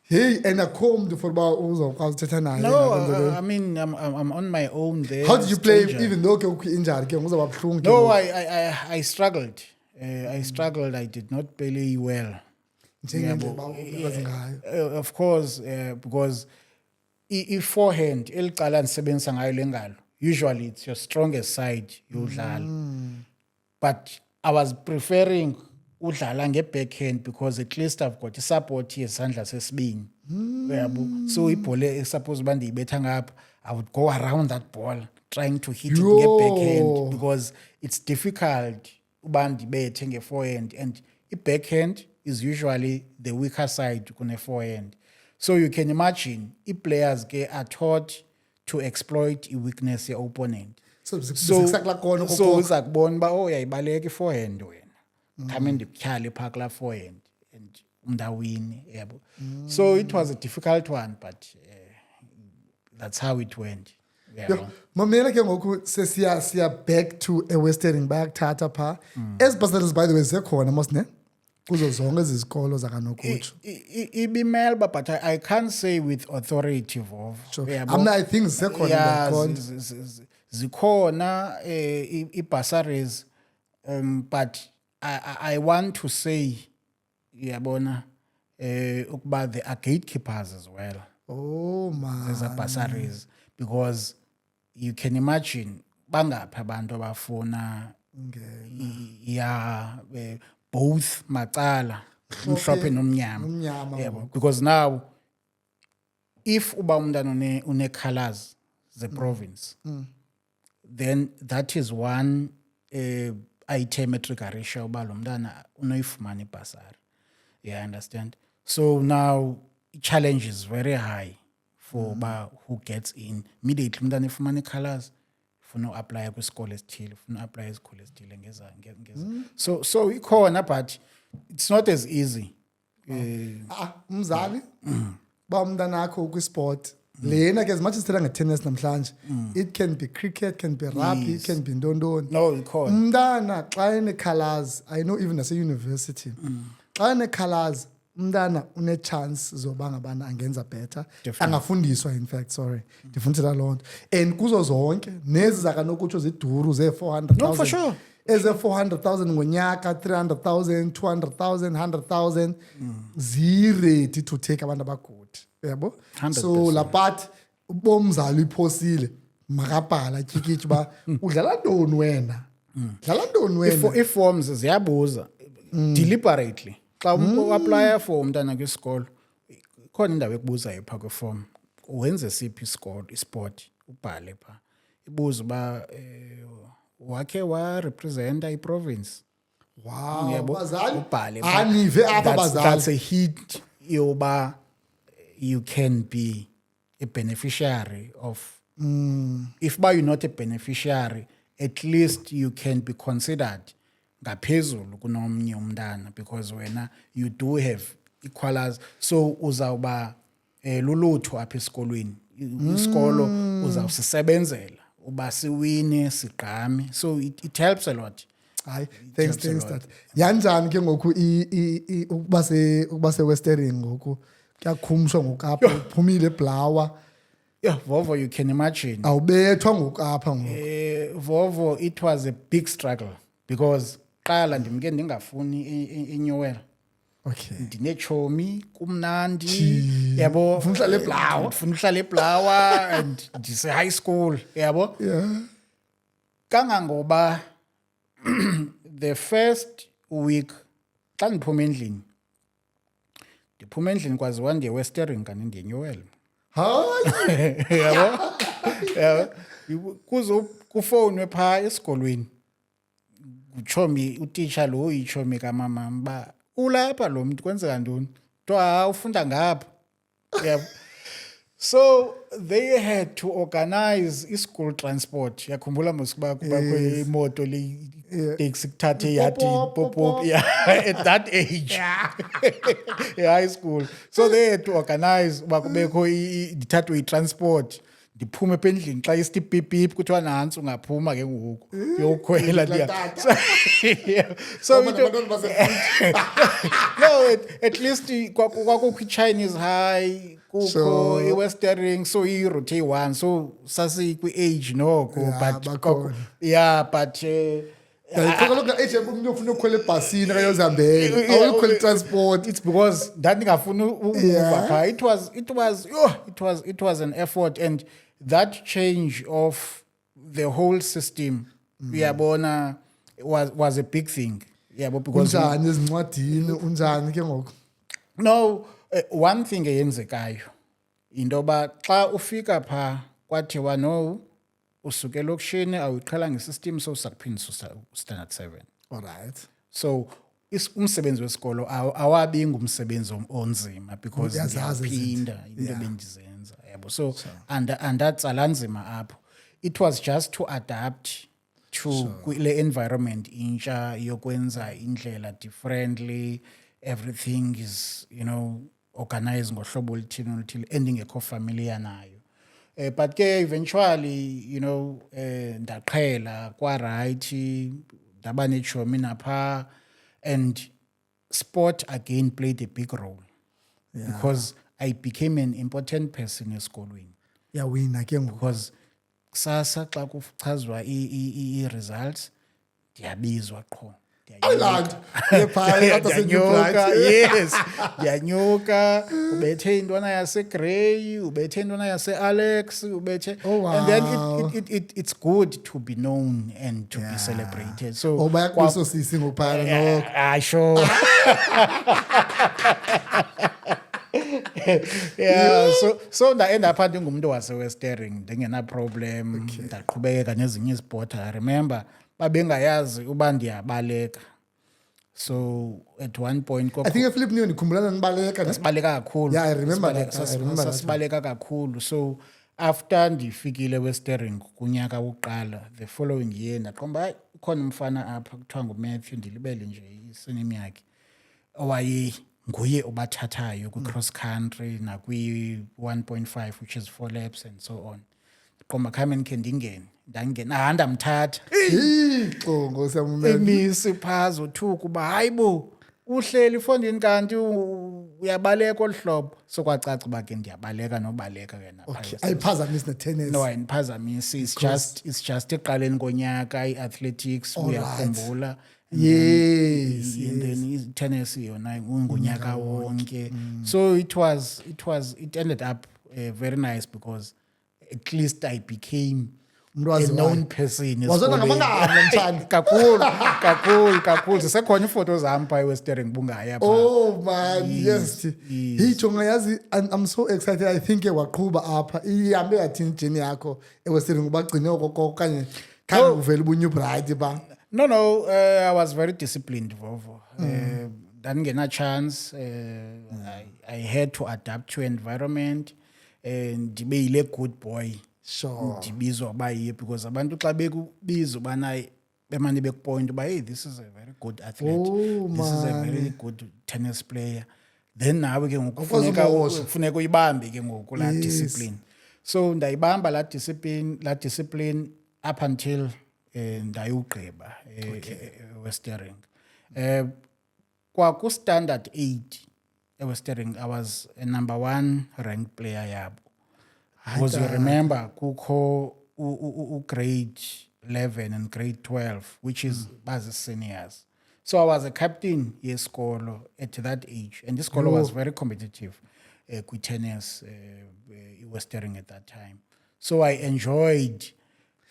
Hey, and akho mntu for uba uzawukwazi uthetha naye. No, I mean, I'm on my own there. How did you play even though ke ukwi-injury ke nguzawuba buhlungu? No, I struggled. I did not play well. Of course, because i-forehand elicala ndisebenzisa ngayo lengalo, usually it's your strongest side yodlala. But I was preferring udlala nge-backhand because at least I've got i-support yesandla sesibini. So ibhola suppose uba ndiyibetha ngapha, I would go around that ball trying to hit it nge-backhand, because it's difficult uba ndibethe nge-forehand, and i-backhand is usually the weaker side kune-forehand. So you can imagine, i-players are taught to exploit i-weakness ye-opponent. So uza kubona uba uyayibaleka i-forehand wena. Come ndikutyhale phaa kulaa forehand and umndawini, yabo. So it was a difficult one, but that's how it went. Mamela ke ngoku siya back to eWestern bayakuthatha phaa. Ezi bursaries by the way zisekhona mos ne? Kuzo zonke ezi zikolo zakanokutsho. Ibimelba, but I can't say with authority of. I think zisekhona. Zikhona i-bursaries, but I want to say, yabona, ukuba there are gatekeepers as well. Oh man. There's a bursaries, because you can imagine bangaphi abantu abafuna both macala, mhlophe nomnyama. Yebo, because now if uba umntana une colors the province, then that is one item etriggerisha uba lo mntana unoyifumana ibhasari. Yeah, I understand. So now challenge is very high for who gets in. Immediately umntana ifumana i-colors, ufuna uapply kwisikole esithile, ufuna uapply kwisikole esithile ngeza. So ikhona, but it's not as easy. Umzali ba umntana akho kwisport lena ke as much as sithetha nge-tennis namhlanje, it can be cricket, can be rugby, it can be ntontoni. No, ikhona. Umntana xa ene-colors, I know even nase-university, xa ene-colors umntana une-chance zoba ngabana angenza better. Angafundiswa, in fact, sorry, ndifundisela loo nto. And kuzo zonke nezi zakanokutsho ziduru ze-400,000. No, for sure. Eze-400,000 ngonyaka, 300,000, 200,000, 100,000 zi-ready to take abantu abagude. Yabo? So la part bomzali iphosile makabhala tyikityi uba udlala ntoni wena. Dlala ntoni wena. Ii-forms ziyabuza deliberately. Xa uaplaya for umntana kwisikolo, ikhona indawo ekubuzayo phaa kwiform, wenze siphi isport, ubhale phaa. Ibuza uba wakhe warepresenta iprovince. Wow, bazali ubhale anive apha bazali. That's a hint yoba you can be a beneficiary of. If you're not a beneficiary, at least you can be considered ngaphezulu kunomnye umntana because wena you do have equalers, so uzawuba lulutho apha esikolweni. Isikolo uzawusisebenzela uba siwine sigqame, so it helps a lot. Hayi, thanks that. Yanjani ke ngoku ukuba se Westering ngoku kuyakhumshwa ngoku apha uphumile eBlawa. Yeah, Vovo, you can imagine. Awubethwa ngoku apha ngoku. Vovo, it was a big struggle because qala ndimke ndingafuni iNewell. Okay. Ndinechomi kumnandi yabo Ufuna uhlala eBlawa. Ufuna uhlala eBlawa and ndise high school yabo. Yeah. Kangangoba the first week xa ndiphuma endlini kwaziwa ndiye Westering kanti ndiye Newell. Hayi. Yabo kuzo kufowunwe pha esikolweni uchomi utitsha lo uyichomi kamama ba ulapha lo muntu kwenzeka ntoni to ufunda ngapha. Yabo. So they had to organize school transport. Yakhumbula mosikuba kuba imoto le taxi kuthathe yathi pop yeah at that age. Yeah. High school. So they had to organize uba kubekho dithathwe transport. Ndiphume apha endlini xa isithi pipip kuthiwa nantsi ungaphuma ke ngoku yokhwela ndiya. So no, at least kwakukho Chinese high kukho iWestering, so i-route 1, so sasi kwi-age noko, but yeah, but Kaloku age umuntu ufuna ukukhwela ebhasini kayozihambela awukhwela transport. It's because ndandingafuni ukuva pha. It was an effort, and that change of the whole system uyabona was a big thing. Yeah, because unjani ezincwadini unjani ke ngoku. No, one thing eyenzekayo indoba xa ufika pha kwathiwa no usuke lokishini awuqhela ngesystem so sakuphindisa standard 7. All right. So umsebenzi wesikolo awabi ngumsebenzi onzima because ngiyaphinda into bendizenza yabo. So andatsala nzima apho. It was just to adapt to le environment intsha yokwenza indlela differently. Everything is, organized ngohlobo oluthile endingekho familiar nayo. But ke eventually, ndaqhela kwa right, ndaba nechomi napha, and sport again played a big role because I became an important person esikolweni. Yawina ke ngoku. Because kusasa xa kuchazwa i-results ndiyabizwa qho. Yes, ndiyanyuka, ubethe intwana yaseGrey, ubethe intwana yaseAlex, ubethe. Oh, wow. And then it's good to be known and to be celebrated. So bayakuso sisi ngophana no. Sure. Yeah, so ndaenda apha ndingumuntu waseWestering ndingena problem, ndaqhubeka nezinye iziport. I remember babengayazi uba ndiyabaleka. So at one point I think Philip niyo ndikhumbulana nibaleka. Sibaleka kakhulu. Yeah, I remember that. Sibaleka kakhulu. So after ndifikile Westering kunyaka wokuqala, the following year ndaqomba hayi ukhona umfana apha kuthiwa nguMatthew, ndilibele nje isinimi yakhe, owaye nguye obathathayo ku-cross country nakwi-1.5 which is 4 laps and so on. Qoma khame nikhe ndangena ndamthatha ixongo siyamumela imisi phazo uthuka uba hayibo uhleli efondini kanti uyabaleka olhlobo. So kwacaca uba ke ndiyabaleka nobaleka ke napha. Okay, ayiphazamisi ne-tennis. No, ayiniphazamisi. It's just eqaleni konyaka i-athletics uyakhumbula. Yes. And then tennis yona ngunyaka wonke. So it ended up very nice because at least I became a known person. Wazona ngabangani mthandi? Kakhulu. Zisekhona ifoto zami pha eWestering bungaya pha. Oh man, yes. Jonga yazi, I'm so excited. I think waqhuba apha. Ihambe yathini journey yakho eWestering ubagcine okoko kanye khange uvela ubunye bright ba. No, I was very disciplined, Vovo. Didn't get a chance. I had to adapt to environment and be a good boy. Sure. ndibizwa uba yiyo because abantu xa bekubiza ubana bemane bekupoint uba hey, this is a very good athlete, Oh, this is a man. very good tennis player, then nawe ke ngoku Ukwazi kufuneka umosha. kufuneka uyibambe ke ngoku laa Yes. discipline. So ndayibamba laa discipline up until ndayogqiba eWestering. Kwaku-standard 8 eWestering, I was a number 1 ranked player yabo. Because you remember kukho grade 11 and grade 12, which is as seniors. So I was a captain yesikolo at that age, and this school was very competitive with tennis Westering at that time. So I enjoyed.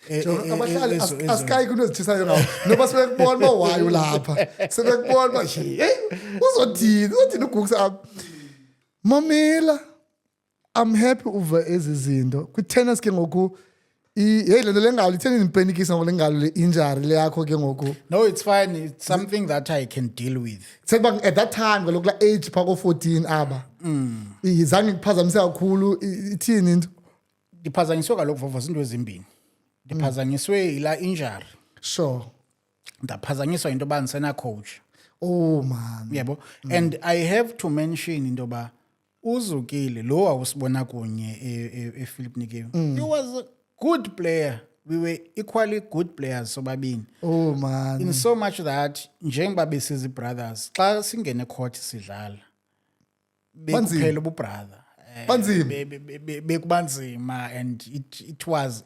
Abahlali asikayi kunto ezithisayo ngawo noba sebekubona uba wayo lapha sebekubona uba uzothini ugugisa apha. Mamela, I'm happy uva ezi zinto kwi-tennis ke ngoku hey le nto le ngalo itheni ndipenikisa ngole ngalo le injury le yakho ke ngoku. No, it's fine. It's something that I can deal with. Sekuba at that time kaloku la age phaa ko-14 aba zange kuphazamise kakhulu ithini into. Ndiphazanyiswe kaloku vovo zinto ezimbini. Ndiphazanyiswe yilaa injury. Sure. Ndaphazanyiswa into yoba ndisena-coach. Oh man. Yebo. And I have to mention into yoba uZukile lo wawusibona kunye ePhilip Nikeo. He was a good player. We were equally good players sobabini. Oh man. In so much that njengoba besizi brothers xa singene court sidlala bekuphela ububrother. Bekubanzima, and it was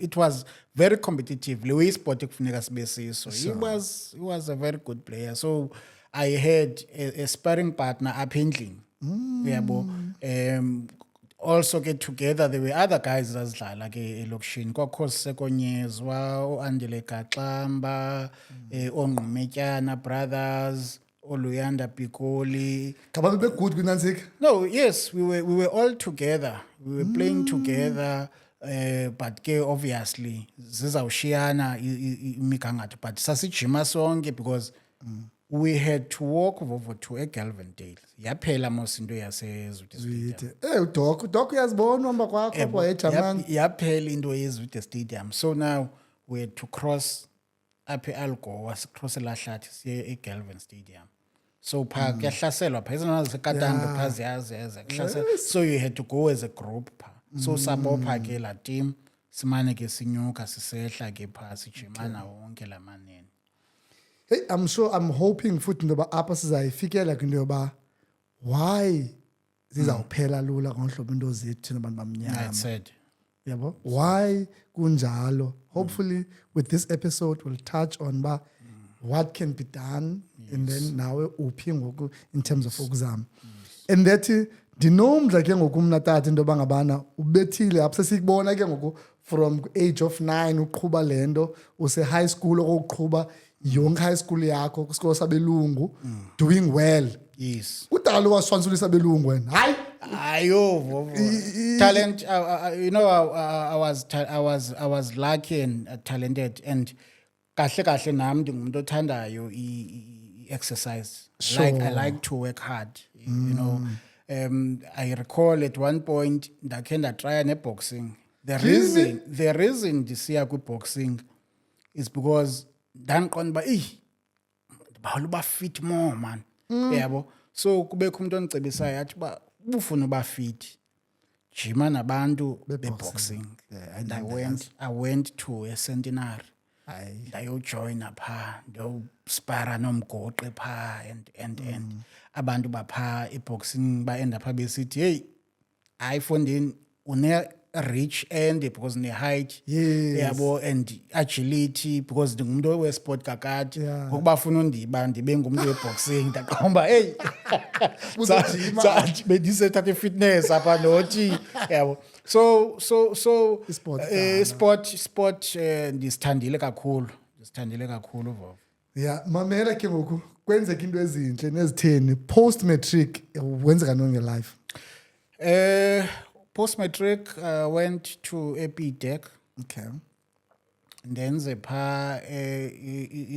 very competitive. Le way sport ekufuneka sibe siso. He was a very good player. So I had a sparring partner apha endlini. Yabo. Also get together, there were other guys azidlala ke elokishini. Kwakho Sekonyezwa, uAndile Gaxamba, oNgqumetyana brothers, Oluyanda Pikoli. Kababe be good kwinantsika. No, yes, we were all together. We were playing together. But ke obviously zizawushiyana imigangatho, but sasijima sonke because we had to walk over to eGalvandale. Yaphela mos into yaseZwide. Udok uyazibona uhamba kwakho apho eJamani. Yaphela into yeZwide Stadium. So now we had to cross up eAlgoa, cross elahlathi siye eGalvin Stadium. So pha kuyahlaselwa pha izona zikatango pha ziyaze kuhlasela. So you had to go as a group pha. So sabopha ke la team simane ke sinyuka sisehla ke pha sijimana wonke lamanene. Hey, I'm hoping futhi ndoba apha sizayifikela kwinto yoba why zizawuphela lula ngohlobo into zethu thina abantu bamnyama. I said. Yabo? Why kunjalo? Hopefully with this episode we'll touch on what can be done, and then nawe uphi ngoku in terms of ukuzama. And that ndinomdla ke ngoku mna tata into yoba ngabana ubethile apha sesikubona ke ngoku from age of 9 uqhuba lento use high school okuqhuba young high school yakho kusikolo sabelungu doing well. Yes. Kudala waswansulisa belungu wena. Hayi. Ayo, talent. You know, I was lucky and talented, and kahle nam ndingumuntu othandayo exercise. Like I like to work hard. You know, I recall at one point ndakhe ndatry boxing. The reason ndisiya kwi-boxing is because ndandiqonda uba ndibawela uba fit more man. Yabo. So kubekho umuntu ondicebisayo athi uba ubufuna uba fit jima nabantu beboxing. And I went to a centenary. Ndayojoyina pha ndayospara nomgoqe pha and abantu bapha eboxing baenda pha besithi hey ayifondini une reach end because ne height yabo and agility because ndingumuntu wesport kakade ngokuba funa undiba ndibe ngumuntu weboxing ndaqomba hey bendisethatha fitness apha nothi yabo so sport ndisithandile kakhulu vovo. Yeah, mamela ke ngoku kwenzeka into ezinhle nezitheni post matric wenzeka noni ngelife. Post matric went to EPTech. Okay. Ndenze pha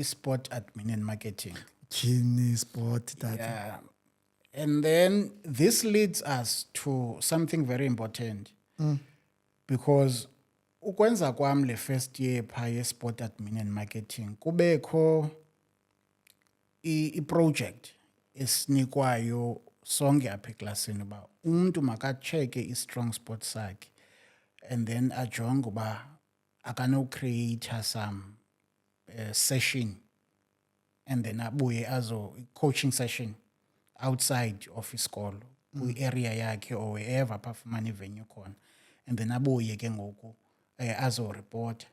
sport admin and marketing. Kini sport that. Yeah. And then this leads us to something very important. Because ukwenza kwam le first year pha ye-sport admin and marketing kubekho i-project esinikwayo sonke apha eklasini uba umntu makatsheke i-strong sport sakhe and then ajonge uba akanocreator some session and then abuye coaching session outside of isikolo kwi-area yakhe or wherever apha afumana ivenue khona and then abuye ke ngoku azoripota.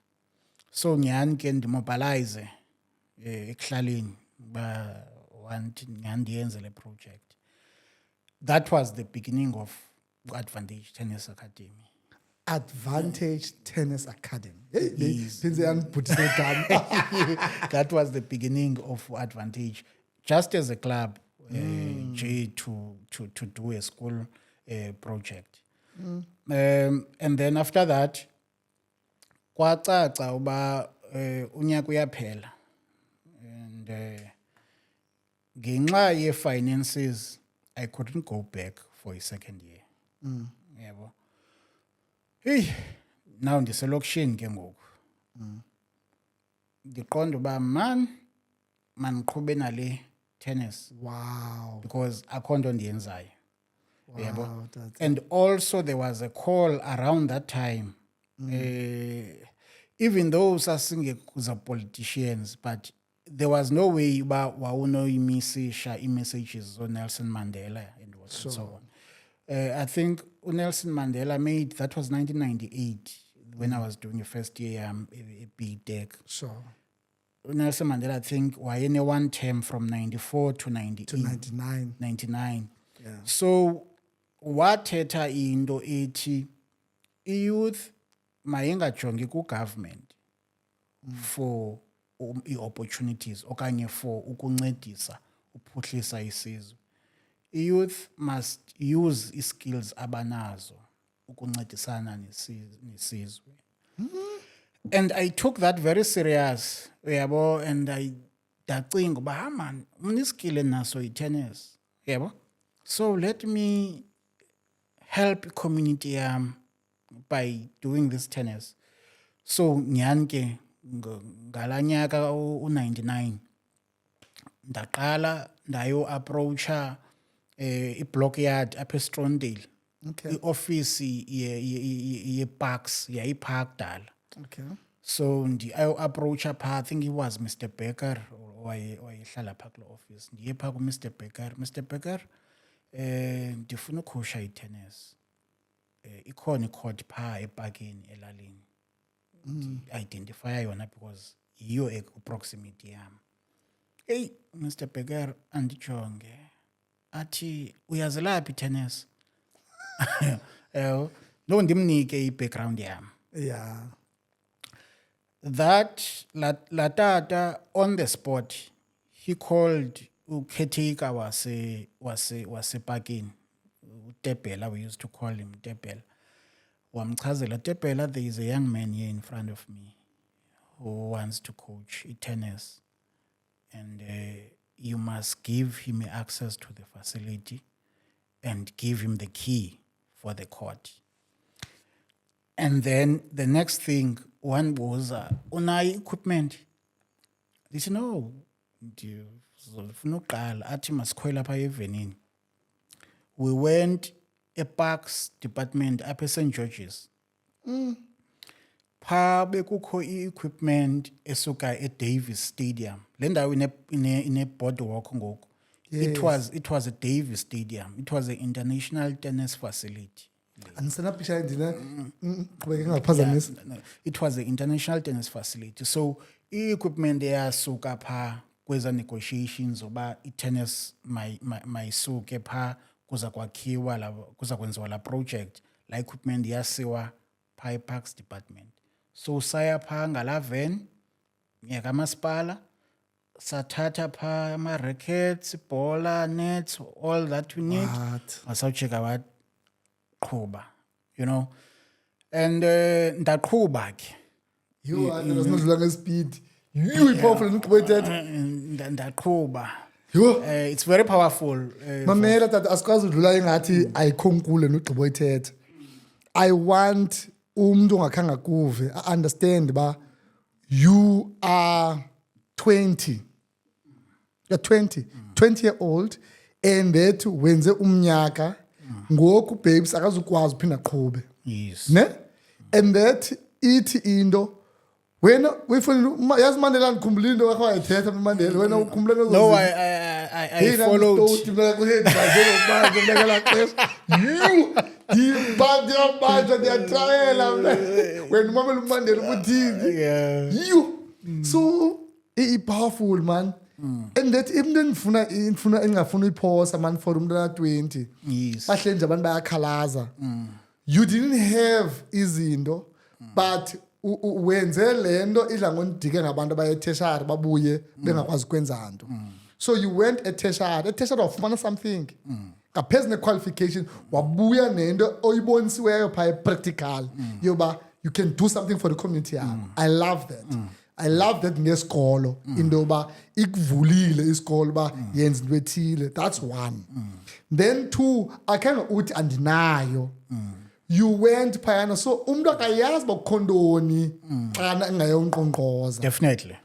So nyhani ke ndimobilize ekuhlaleni uba nyhani ndiyenze le project. That was the beginning of Advantage Tennis Academy. Advantage Tennis Academy. That was the beginning of Advantage, just as a club, to do a school project. And then after that, kwacaca uba unyaka uyaphela, and ngenxa ye-finances I couldn't go back for a second year. Yebo. Hey, now ndiselokishini ke ngoku. Ndiqonda uba maniqhube nale tennis. Wow. Because akho nto ndiyenzayo. Yebo. Wow, And also there was a call around that time. Even though sasingekuza politicians, but there was no way uba wawunoyimisisha i-messages on Nelson Mandela and so on. I think Nelson Mandela that was 1998 when I was doing the first year a B.Tech. Sure. Nelson Mandela, I think, wayene one term from 94 to 98. To 99. 99. Yeah. So, wathetha into ethi i-youth mayingajongi ku-government for i-opportunities okanye for ukuncedisa uphuhlisa isizwe. I-youth must use i-skills abanazo ukuncedisana nesizwe. And I took that very serious, yabo, and ndacinga uba man uniskill enaso i-tennis, yabo. So let me help community by doing this tennis. So nyhani ke ngala nyaka u-99 ndaqala ndayo-approacha i-block yard apha eStrondale. Okay. I-office ye-parks yayipark dala. Okay. So ayo-approacha pha, I think it was Mr. Becker wayehlala pha kulo office. Ndiye pha ku-Mr. Becker. Mr. Becker, ndifuna ukhusha i-tennis. Ikhona i-court pha epakini elalini. Identify yona because yiyo proximity yam. Hey, Mr. Becker, andijonge. Athi uyazilaphi i-tennis? No, ndimnike i-background yam. Yeah. That latata on the spot, he called caretaker wase parking. Tepela, we used to call him Tepela. Wamchazela, Tepela, there is a young man here in front of me who wants to coach tennis, and you must give him access to the facility and give him the key for the court. And then the next thing, one was, unai equipment. They said, no, we went a parks department up at St. George's. Pha bekukho i-equipment esuka eDavis Stadium. Le ndawo ine boardwalk ngoku. Yes. It was a Davis Stadium. It was an international tennis facility. It was an international tennis facility. So i-equipment eyasuka pha kweza negotiations oba i-tennis mayisuke pha kuza kwakhiwa kuza kwenziwa la project. La equipment yasiwa pha e-parks department. So saya pha ngala van yakamasipala, sathatha pha ama-rackets, bowler, nets, all that we need. Masawucheka what qhuba, you know. And ndaqhuba ke. You are not long speed. You powerful ndaqhuba. It's very powerful. Mamela that asikwazi udlula engathi ayikho nkulu nogqiba uyithetha. I want umuntu ongakhange kuve understand ba you are 20. You're 20-year-old and that wenze umnyaka ngoku babes akazukwazi uphinda qhube. Yes. Ne? And that ithi into wena uyifuna yazi Mandela ngikhumbula into wakho wayithetha Mandela wena ukhumbula lezo No, I followed. When Mama Mandela Yeah. you so powerful man. And that even ngifuna engafuna iphosa man for umntana 20. Yes. Bahle nje abantu bayakhalaza. You didn't have izinto but wenze lento idla ngondike ngabantu abayetheshari babuye bengakwazi ukwenza into. So you went tertiary wafumana something. Ngaphezu ne-qualification wabuya nento oyibonisiweyo phaa practical yoba you can do something for the community yakho. I love that. I love that ngesikolo into yoba ikuvulile isikolo ba yenza into ethile. That's one. Then two, akhange uthi andinayo. You went phayana so umuntu akayazi bakukhondoni xana engayonqonqoza. Definitely.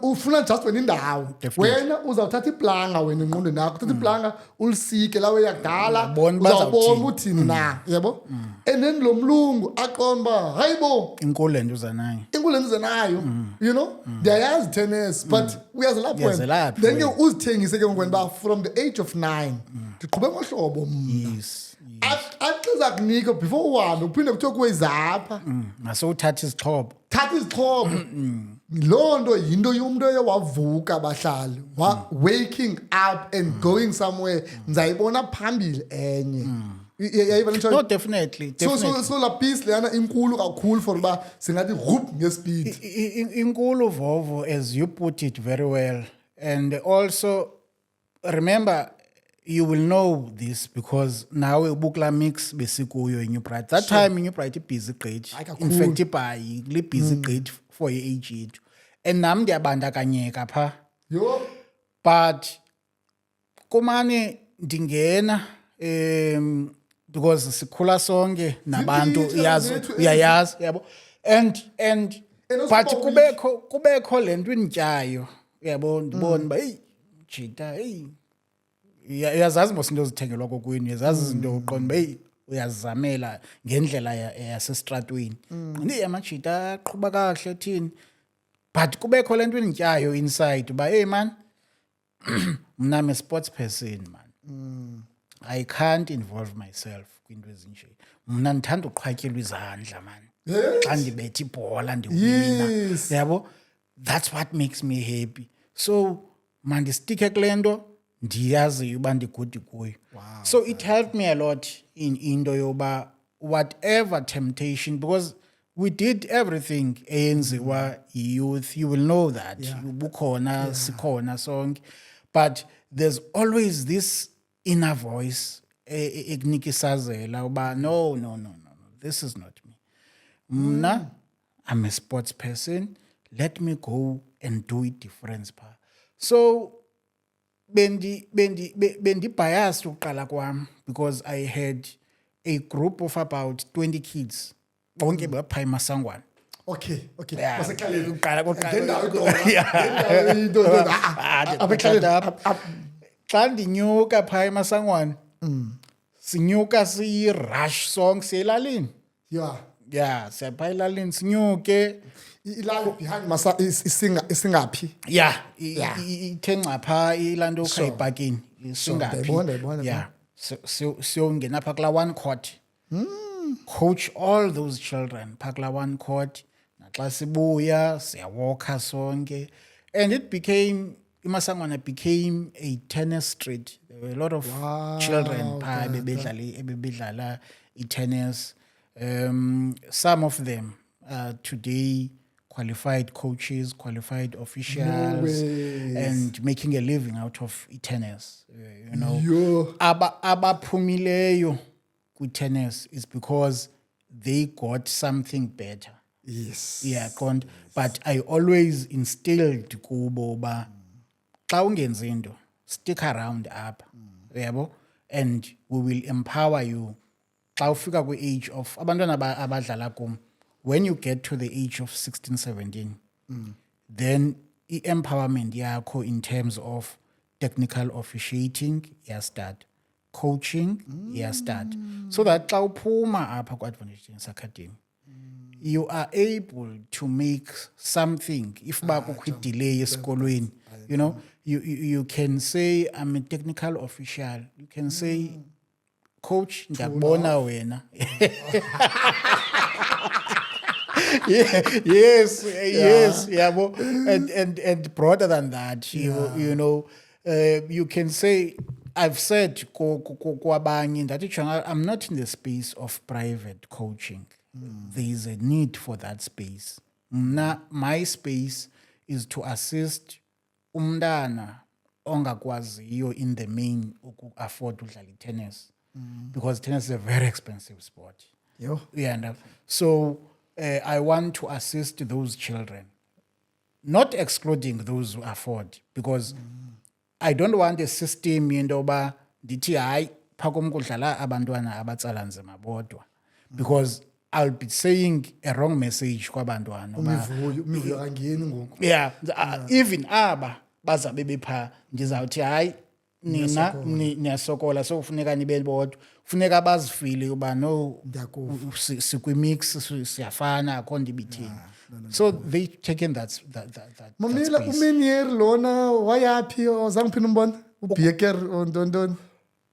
Ufuna just wena indawo wena uzawuthatha iplanga wena engqondweni yakho uthatha iplanga ulisike lawe yakudala uzawubona uthini na yabo and then lo mlungu aqomba hayibo Inkulu lento uzanayo. inkulu lento nayo you know ndiyayazi tennis but uyazilapha wena then ke uzithengise ke ngokwena ba from the age of 9 ndiqhube ngohlobo mna. Yes. Aqiza kunika before uhambe uphinde kuthiwe kuwezapha Mase uthatha izixhobo. thatha izixhobo loo nto yinto yomuntu oyewavuka bahlali waking up and going somewhere ndizayibona phambili enye. No, definitely. So la piece leyana inkulu kakhulu for uba singathi rhoop ngespeed. Inkulu Vovo, as you put it very well. And also, remember, you will know this because now Bukla mix besikuyo in New Bright. That time in New Bright busy grade. In fact, by busy grade for your age. And nam ndiyabandakanyeka pha. Yo. But kumane ndingena because sikhula sonke nabantu uyayazi yabo and but kubekho lento inityayo yabo ndibona ba hey jita hey uyazazi mos into zithengelwa kokwini uyazazi izinto uqonda hey uyazamela ngendlela yasestratweni ndi amajita aqhuba kahle thini but kubekho lento inityayo inside ba hey man mna I'm a sports person man I can't involve myself kwinto ezinje mna ndithanda uqhwatyelwa izandla man xa ndibetha ibhola ndiwina yabo that's what makes me happy so mandistike kule nto ndiyazi uba ndigudi kuyo so it helped me a lot in into yoba whatever temptation because we did everything eyenziwa youth you will know that bukhona sikhona sonke but there's always this inner voice ekunikisazela uba no this is not me mna I'm a sports person let me go and do it different pa so bendi biased uqala kwam because I had a group of about 20 kids bonke bapha eMasangwane. Okay. Basekhaleni xa ndinyuka phaa eMasangwane sinyuka siyi-rush song siyelalini siyaphaa elalini sinyuke ilali behind isingaphi ithe ncapha ilaa nto ukha ipakini singaphi siyongena phaa kulaa one court coach all those children phaa kulaa one court naxa sibuya siyawalka sonke and it became iMasangwane became a tennis street. There were a lot of children ebebedlala tennis. Some of them today qualified coaches, qualified officials, and making a living out of tennis. You know, abaphumileyo ku-tennis is because they got something better. Yes. Yeah, but I always instilled kubo ba xa ungenzi into stick around up yabo and we will empower you xa ufika kwi-age of abantwana abadlala kum, when you get to the age of 16, 17, then i-empowerment yakho in terms of technical officiating iyastart, coaching iyastart, so that xa uphuma apha ku-Advantage Tennis Academy, you are able to make something. If ba kukho i-delay esikolweni, you know, you can say I'm a technical official. You can say, coach, ndakubona wena. Yes, yabo. And broader than that, you know, you can say, I've said kwabanye that I'm not in the space of private coaching. There is a need for that space. My space is to assist umntana ongakwaziyo in the main afford udlala tennis, because tennis is a very expensive sport. Yeah, so I want to assist those children, not excluding those who afford, because I don't want a system yendoba ndithi hayi phakom kudlala abantwana abatsala nzima bodwa, because I'll be saying a wrong message kwabantwana. Umivuyo angeni ngoku. Yeah, even aba bazabe bepha ndizawuthi hayi nina niyasokola, so kufuneka nibe bodwa, kufuneka bazifile uba no sikwi-mix siyafana akho nto ibithini. So they taken that Mamela space. umenier lona wayaphi ozange phina umbona uBecker ontondoni.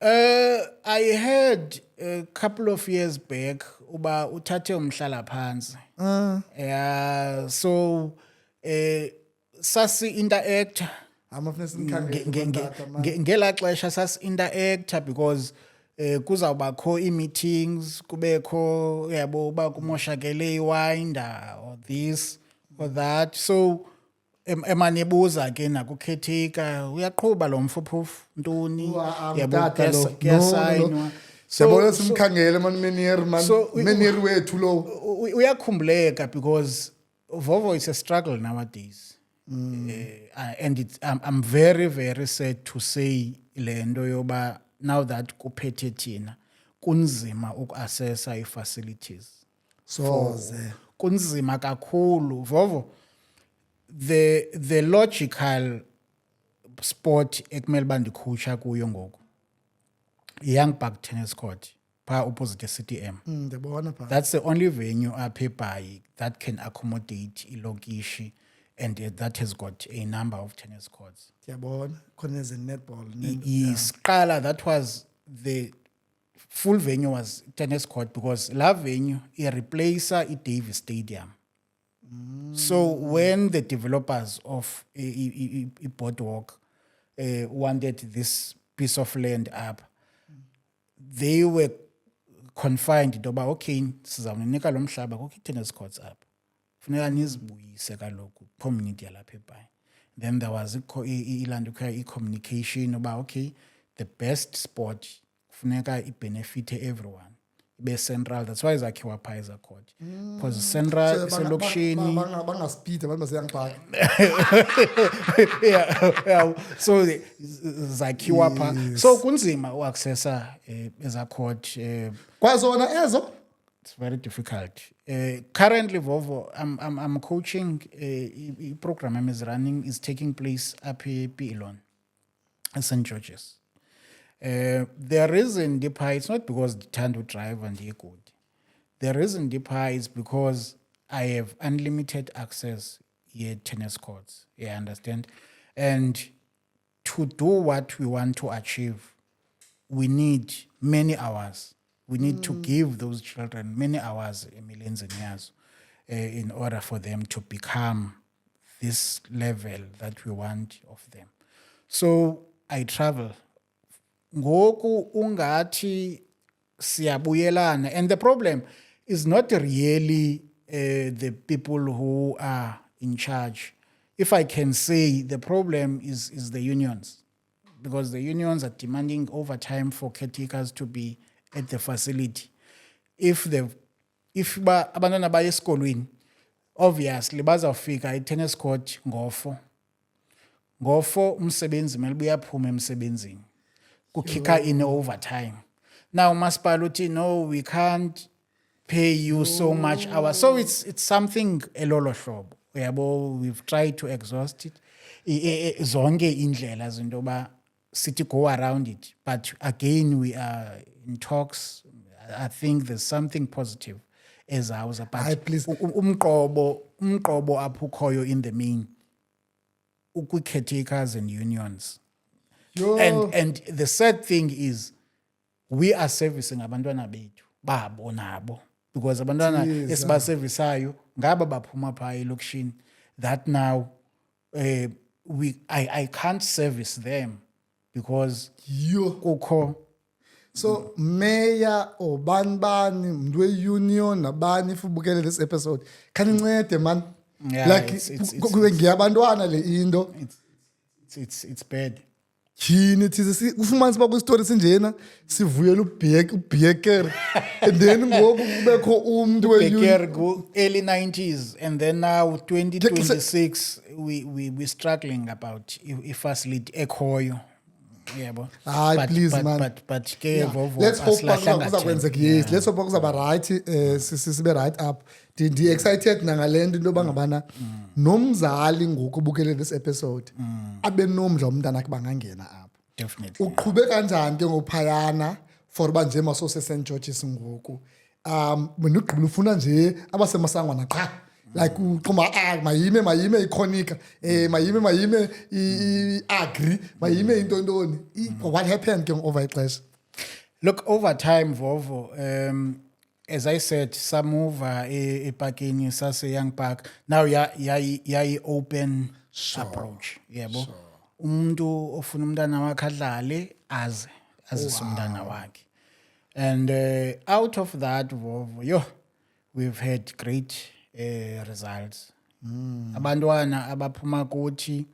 I heard a couple of years back uba uthathe umhlala phansi. Yeah, so sasi interact Amafuna simkhangele ngela xesha sasi interact, because kuzawubakho ii-meetings, kubekho yabo uba kumoshakele iwinda or this or that. So emanibuza ke nakukhethika uyaqhuba lo mfuphufu ntoni, yabo kuyasayinwa. Siyabona simkhangele man umenier man, umenier wethu lo. Uyakhumbuleka because Vovo is a struggle nowadays. And I'm very, very sad to say lendo yoba now that kuphethe thina kunzima uku-assessa i-facilities. So Kunzima kakhulu. Vovo, the logical sport ekumele uba ndikhusha kuyo ngoku Young Park Tennis Court pha opposite CTM. ndibona pha. That's the only venue apha eBhayi that can accommodate ilokishi, and that has got a number of tennis courts. Ndiyabona khona netball. Yes, qala that was the full venue was tennis court, because la venue replacer iDavis Stadium. So when the developers of a boardwalk wanted this piece of land up, they were confined to about, okay, sizawunika lo mhlaba kukho tennis courts up. Funeka nizibuyise kaloku community yalapha eBhayi. Then there was communication about, okay, the best sport funeka ibenefite everyone. Ibe central, that's why zakhiwa pha eza court, because central iselokishini. Bangaspeed abantu baseYoung Park. Yeah, so zakhiwa pha, so kunzima uaccessa eza court. Kwazona ezo. It's very difficult. Currently, Vovo, I'm coaching a program is running, is taking place up here Elon, at St. George's. The reason deeper, it's not because the time to drive and they're good. The reason deeper is because I have unlimited access here tennis courts. You understand? And to do what we want to achieve, we need many hours. We need to give those children many hours, millions and years, in order for them to become this level that we want of them. So I travel. Ngoku ungathi siyabuyelana, and the problem is not really the people who are in charge. If I can say, the problem is the unions, because the unions are demanding overtime for caretakers to be at the facility. If abantwana baya esikolweni, obviously bazawufika i-tennis court ngofo umsebenzi mele uyaphuma emsebenzini, kukhika in overtime. now masipala no, we can't pay you so much hours. So it's something elolo hlobo. Yabo, we've tried to exhaust it. Zonke indlela zinto ba city go around it. But again, we are in talks. I think there's something positive as ours. But please. umqobo apho ukhoyo in the main. Caretakers and unions. And the sad thing is we are servicing abantwana bethu babo nabo because abantwana esibaserviceayo ngaba baphuma pha elokishini that now I can't service them because kukho so mayor or bani mntu we-union nabani if ubukele this episode khanincede man like kube ngiyabantwana le into it's bad. Tyhini thize ufumanise uba kwistori sinjena sivuyela ubheker and then ngoku kubekho umntu early 90s and then now 2026 we struggling about ifacility ekhoyo yebo please man but ke Vovo let's hope kuzakwenzeka yes let's hope kuzaba right sibe right up ndi excited nangalento into bangabana nomzali ngoku ubukele this episode abe nomdla umntana akhe bangangena apha definitely uqhube kanjani ke ngophayana for ba nje maso St George's ngoku wena ugqibula ufuna nje abasemasangwana qha like uqhuma mayime ikhonika mayime iagri mayime into ntoni what happened ke over ixesha look over time Vovo as I said some over eparkini sase Young Park now yayi open approach yebo umuntu ofuna umntana wakhe adlale azise umntana wakhe and out of that Vovo we've had great results abantwana abaphuma kuthi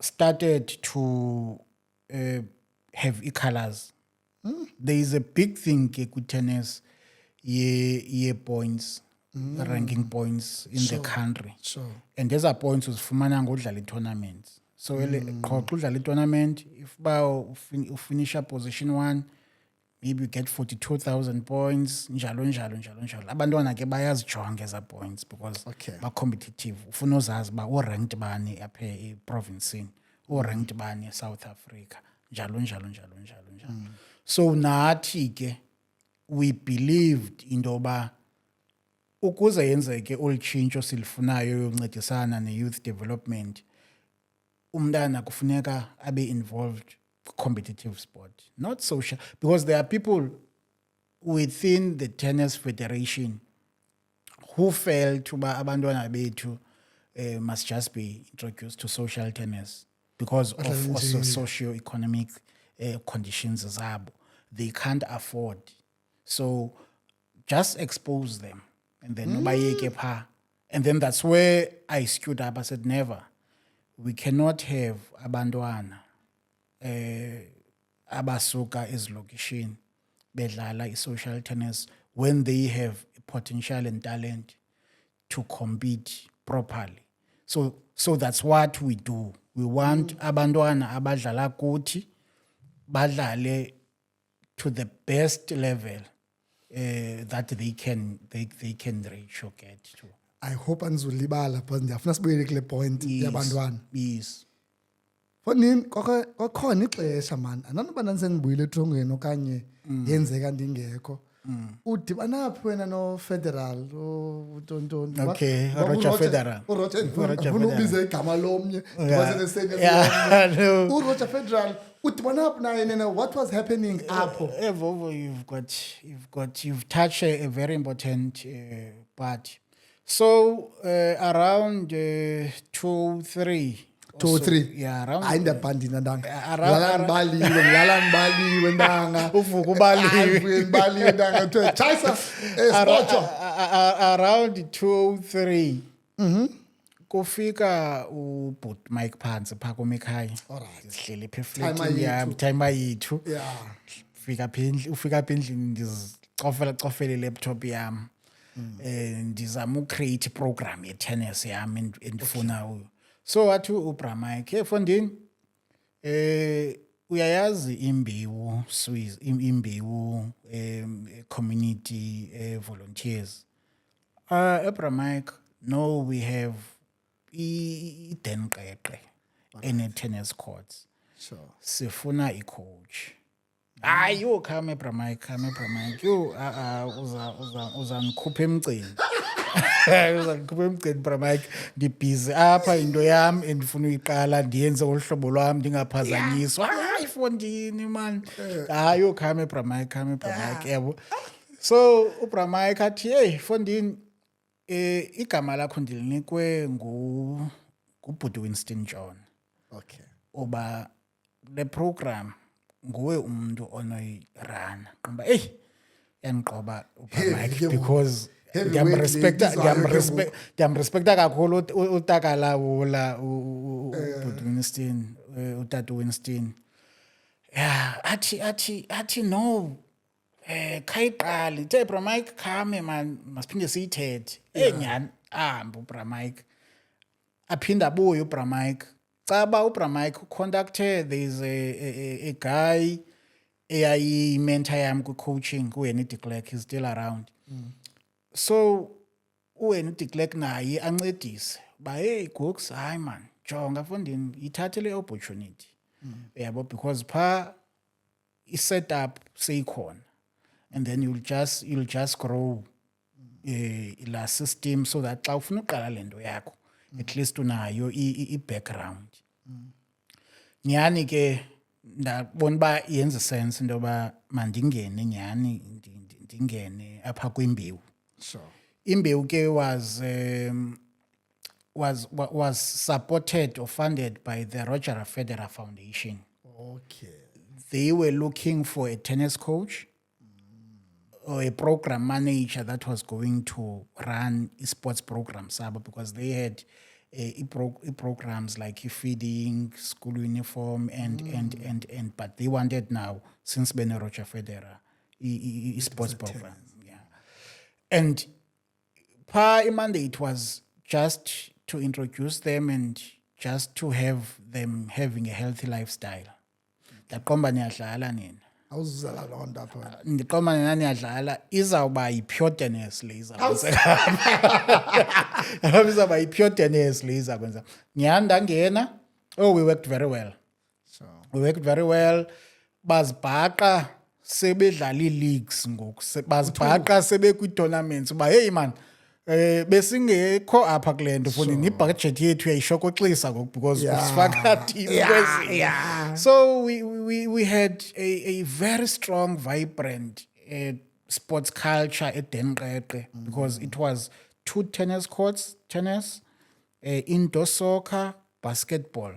started to have colors. There is a big thing with tennis ye points ranking points in the country and these are points uzifumana ngodlala tournaments so qho udlala tournament if ba finish position 1 maybe you get 42,000 points njalo abantwana ke bayazijonga eza points because ba competitive ufuna uzazi ba o ranked bani apha eprovinceni o ranked bani eSouth Africa njalo so nathi ke we believed indoba ukuze yenzeke olchintsho silifunayo yoncedisana ne-youth development umntana kufuneka abe involved competitive sport not social because there are people within the tennis federation who felt uba abantwana bethu must just be introduced to social tennis because of also socio-economic conditions zabo they can't afford so just expose them and then ubayeke pha and then that's where I stood up I said never we cannot have abantwana abasuka ezilokishini bedlala i-social tennis when they have potential and talent to compete properly so that's what we do we want abantwana abadlala kuthi badlale to the best level that they can reach or get to. I hope anizulibala but ndiyafuna sibuyele kule point yabantwana yes fonini kwakhona ixesha man ananoba nansenibuyile etrongweni okanye yenzeka ndingekho udibana phi wena no-federal utontoni okay Roger Federal ufuna ubiza igama lomnye uRoger Federal udibana phi naye nena what was happening apho Vovo you've touched a very important part so around 2-3 yeah around hayi ndabhandina ndanga lala nibaliwe ndanga uvuka ubaliwe ndanga to chaisa around 2-3 kufika ubut Mike Phansi pha komekhaya sihlele phe flat yami time yethu ufika apha endlini ndizicofela laptop yami ndizama ucreate program ye tennis yami endifuna so wathi uBra Mike efondini uyayazi imbewu Swiss imbewu community volunteers Mike, no, we have idenqeqe ene tennis courts Sure. sifuna i-coach hayi yo khame Mike yo uzangikhupha emcini uzangikhupha emcini Mike ndibhizi apha into yami endifuna uyiqala ndiyenze uhlobo lwami ndingaphazanyiswa hayi Fondini man hayi yo khame Mike yabo so Mike athi hey Fondini igama lakho ndilinikwe ngubhuti Winston John Okay. uba le program nguwe umuntu onoyirana qomba yandiqoba Mike because ndiyamrespecta kakhulu utakala wola ubhuti Winston utata Winston yeah athi no khayiqali ithe Mike khame man masiphinde siyithethe nyani ahambe Mike aphinda abuye Mike caba Mike ucontacte there's a guy eyayi mentor yami ku coaching uWenny de Klerk is still around so uWenny de Klerk naye ancedise ba hey Gooks hayi man jonga Fondini ithathe le opportunity yabo because pha I setup seyikhona and then you'll just grow la system so that xa ufuna uqala lento yakho at least unayo I background nyani ke ndabona ba yenza sense into ba mandingene nyani ndingene apha kwimbewu Sure. imbewu ke was supported or funded by the Roger Federer Foundation. Okay. They were looking for a tennis coach or a program manager that was going to run sports programs because they had programs like feeding, school uniform, and but they wanted now since Bene Roger Federer sports program, yeah. And pa mandate was just to introduce them and just to have them having a healthy lifestyle. Ndaqomba niyadlala nina. Awuzala loo nto apha. Ndiqomba nina niyadlala izawuba yi-pure tennis le izawukwenza. Izawuba yi-pure tennis le izawukwenza. Nyhani ndangena, we worked very well. Sure. We worked very well. Bazibhaqa sebedlala ii-leagues ngoku. Bazibhaqa sebekwi-tournaments. Uba hey man, besingekho apha kule nto Fondini ibudget yethu yayishokoxisa ngoku because usifaka team kwezinye. So we had a very strong, vibrant sports culture at Denqeqe because it was 2 tennis courts, indoor soccer, basketball.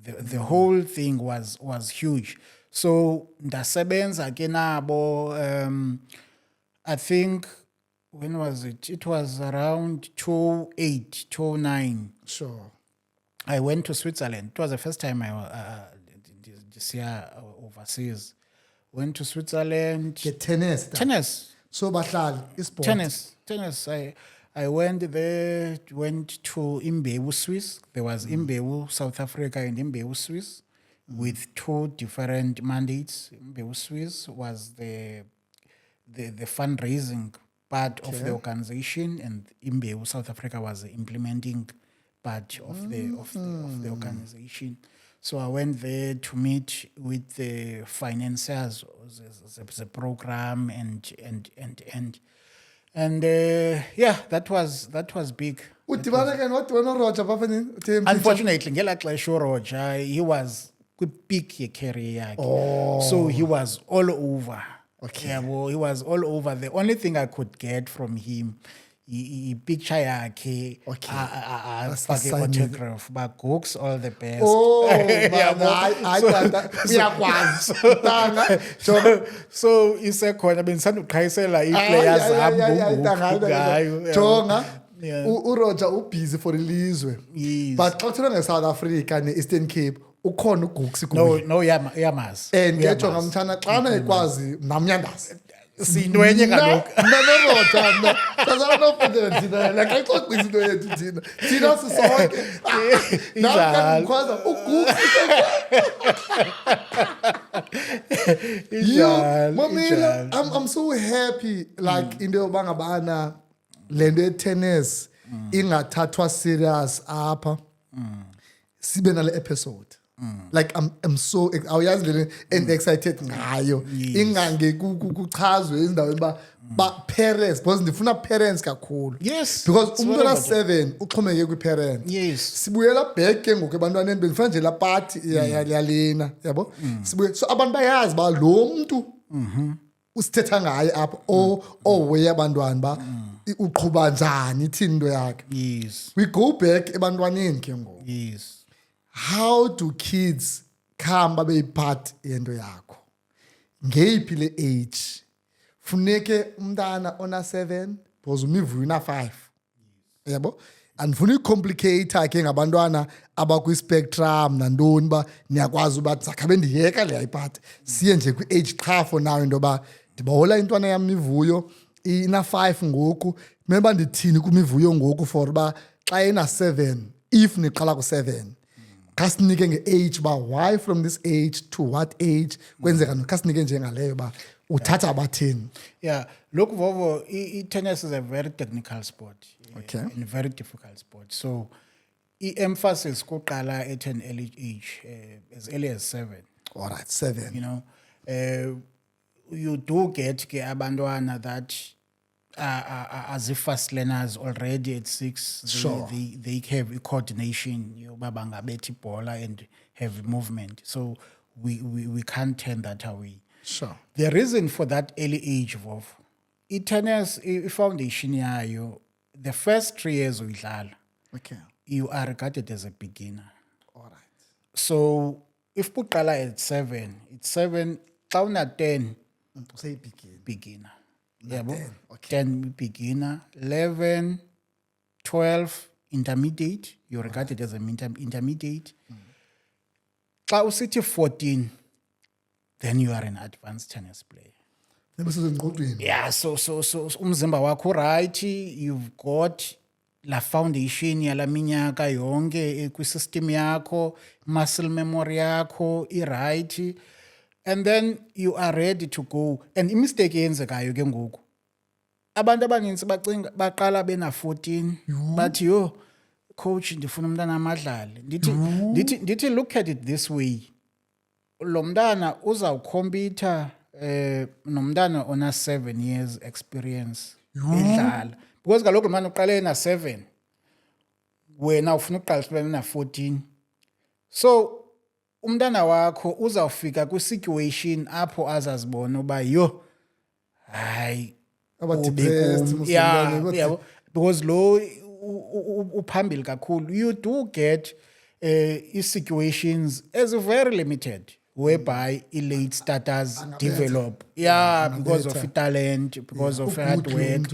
The whole thing was huge. So ndasebenza ke nabo I think when was it? It was around 2008, 2009. Sure. I went to Switzerland. It was the first time I this year overseas. Went to Switzerland. Get tennis. So bahlali isport. Tennis. I went there. Went to Imbewu, Swiss. There was Imbewu, South Africa, and Imbewu, Swiss, with 2 different mandates. Imbewu, Swiss was the fundraising part of the organization, and Imbewu, South Africa was the implementing part of the organization. So I went there to meet with the financiers of the program and that was big. Udibana ke nodibana Roger bafana. Unfortunately, ngela xesha Roger he was kwi-peak ye-career yakhe. So he was all over. Okay. Yeah, well, he was all over. The only thing I could get from him, picture yakhe, fake autograph, but Gooks all the best. So isekhona bendisanduqhayisela ii-players zam jonga uRoger ubusy for ilizwe. But xa kuthethwa nge-South Africa ne-Eastern Cape ukhona uGooks no yamazi and ke jonga mthana xana ekwazi namnyandazi Siyintwenye kaloku. Nanorota mna. Sazana nofundela thina like ayixoxisa into yethu thina. Thina sisonke. Nawe ngikwaza ugugu. Injalo, Mamela, injalo. I'm so happy like into yoba ngabana lento ye-tennis ingathathwa serious apha. Sibe nale episode. Like I'm so awuyazi le and excited ngayo. Ingange kuchazwe endaweni ba parents because ndifuna parents kakhulu. Yes. Because it's umuntu ona whatever. 7 uxhomeke kwi parents. Yes. Sibuyela back ke ngoku ebantwaneni bendifuna nje la party yalena yabo. Sibuye so abantu bayazi ba lo muntu usithetha ngaye apha owe abantwana ba uqhuba njani ithini into yakhe. Yes. We go back ebantwaneni ke ngoku. Yes. How do kids come babe part yento yakho? Ngeyiphi le age? Funeke umntana ona 7 because umivuyo una 5. Yabo? Andifuni complicate ke ngabantwana abakwi spectrum nantoni ba niyakwazi uba zakhabe ndiyeka le ipart. Siye nje kwi age qha for now into ba ndibahola intwana yam mivuyo ina 5 ngoku. Memba ndithini kumivuyo ngoku for ba xa ena 7 if niqala ku 7. Kasinike nge-age ba why from this age to what age kwenzeka kasinike njengaleyo ba uthatha abathini. Yeah, look, Vovo, tennis is a very technical sport. Okay. And very difficult sport. So, emphasis kuqala at an early age, as early as 7. All right, 7. You know, you do get ke abantwana that as if fast learners already at 6. Sure. They have a coordination, bangabethi bola and have movement. So we can't turn that away. Sure. The reason for that early age of tennis, foundation yayo, the first 3 years uyidlala, Okay. you are regarded as a beginner. All right. So if puqala at 7, it's 7, xa una 10, Say begin. beginner. Yabo? 10, okay. 10 beginner, 11, 12 intermediate, you're regarded as an intermediate. Xa usithi 14, then you are an advanced tennis player. Never said ngqondweni. Yeah, so umzimba wakho right, you've got la foundation yala minyaka yonke kwi-system yakho, muscle memory yakho i-right, and then you are ready to go. And imistake eyenzekayo ke ngoku, abantu abaninzi bacinga baqala bena 14 bathi yo coach ndifuna umntana amadlale. Ndithi look at it this way, lo mntana uzawukhompyutha nomntana ona 7 years experience edlala, because kaloku lo mntana uqale na 7, wena ufuna uqala na 14. So umntana wakho uzawufika kwi-situation apho azazibona uba yo hayi Aba-depressed, yeah, because lo uphambili kakhulu. You do get situations as very limited whereby late starters develop, because of talent, because of hard work.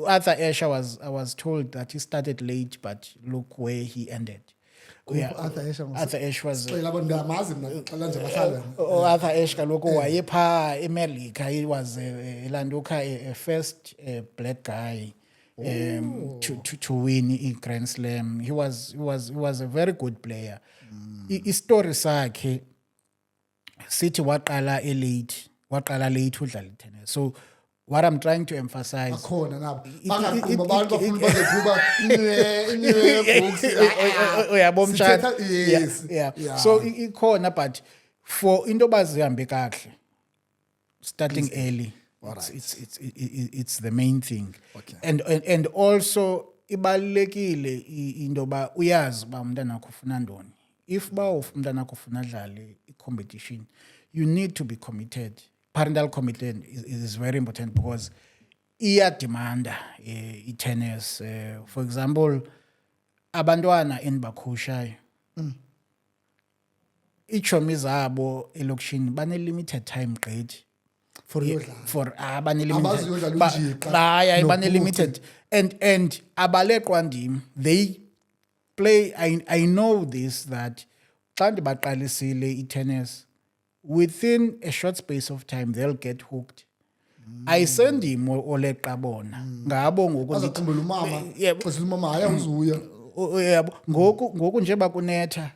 Arthur Ashe, I was told that he started late, but look where he ended. Arthur Ashe was Arthur Ashe kaloku wayepha eMelika. He was a first black guy to win a Grand Slam. He was a very good player. Story sakhe sithi waqala late udlala tennis. So what I'm trying to emphasize, khona nabo bangaqumba abantu bafuna bazequba inye books uyabo mtshana. Yes. Yeah. So ikhona, but for into bazihambe kahle, starting early, it's the main thing. Okay. And also ibalulekile into ba uyazi ba umntana wakho ufuna ntoni. If ba umntana wakho ufuna dlale i-competition, you need to be committed. Parental commitment is very important because iyademanda i-tennis. For example, abantwana endibakhushayo, iitshomi zabo elokishini bane-limited time gqithi for bane-limited and abaleqwa ndim. They play, I know this, that xa ndibaqalisile i-tennis, within a short space of time they'll get hooked. ayisendimo oleqa bona ngabo ngoku azoqumbela umama yebo xesha umama haya uzuya yebo ngoku nje bakunetha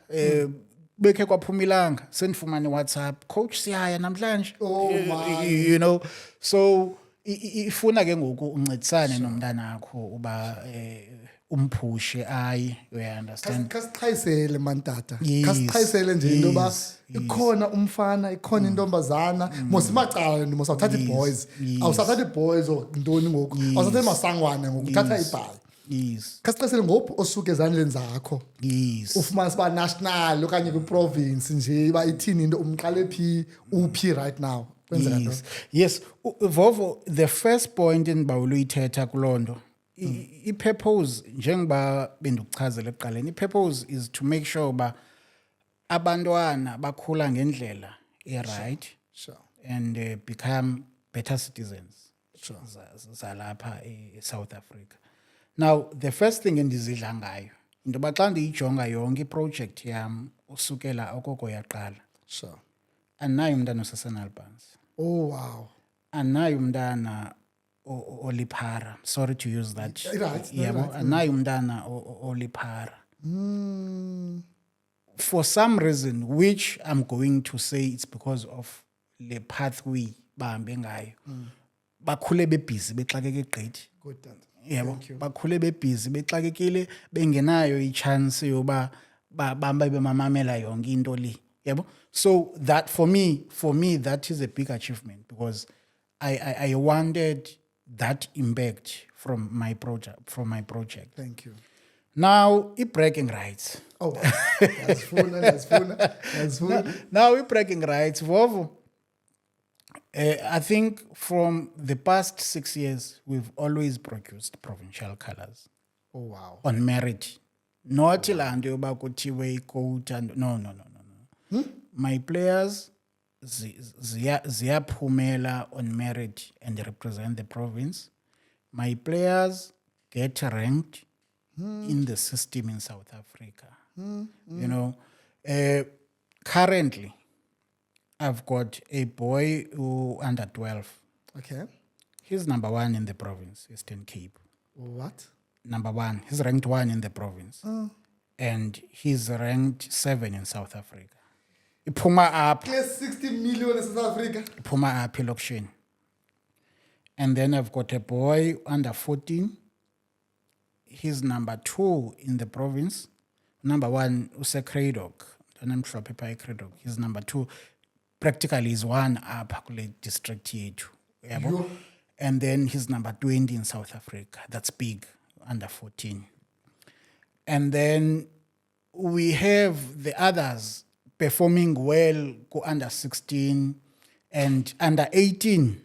bekhe kwaphuma ilanga sendifumane WhatsApp coach siyaya namhlanje you know so ifuna ke ngoku uncedisane nomntana wakho uba umphushe ayi you understand kasichayisele mantata kasichayisele nje into yoba ikhona umfana ikhona intombazana mosimacala mos awuthatha ii-boys awusathatha ii-boys or ntoni ngoku awusathatha masangwane ngoku uthatha ibhayi yes kasichayisele ngophi osuke ezandleni zakho yes ufumana siba national okanye kwiprovince nje uba ithini into umqale phi uphi right now yes Vovo the first point endibawula uyithetha kuloo i-purpose njengoba bendukuchazela ekuqaleni i-purpose is to make sure uba abantwana bakhula ngendlela right sure and become better citizens zalapha eSouth Africa. Now the first thing endizidla ngayo into yoba xa ndiyijonga yonke iprojekthi yam usukela okoko yaqala sure andinayo umntana osesenalbans oh wow andinayo umntana oliphara sorry to use that right, yebo andinayo umntana oliphara for some reason which I'm going to say it's because of the pathway bahambe ngayo bakhule bebhizi bexakeke gqithi good dad yebo bakhule bebhizi bexakekile bengenayo ichance yoba bahambe bemamamela yonke into le yebo so that for me that is a big achievement because I wanted that impact from my project thank you now bragging rights oh that's fun now bragging rights Vovo I think from the past 6 years we've always produced provincial colors oh wow on merit not laa nto yoba kuthiwe icoat and no my players ziyaphumela on merit and represent the province my players get ranked in the system in South Africa you know currently I've got a boy who under 12 okay he's number 1 in the province Eastern Cape what number 1 he's ranked 1 in the province and he's ranked 7 in South Africa iphuma up 60 million in South Africa iphuma up elokishini and then I've got a boy under 14 he's number 2 in the province number 1 useCraddock ndamhlophe pha eCraddock he's number 2 practically is 1 up kule district yethu yabo and then he's number 20 in South Africa that's big under 14 and then we have the others performing well go under 16 and under 18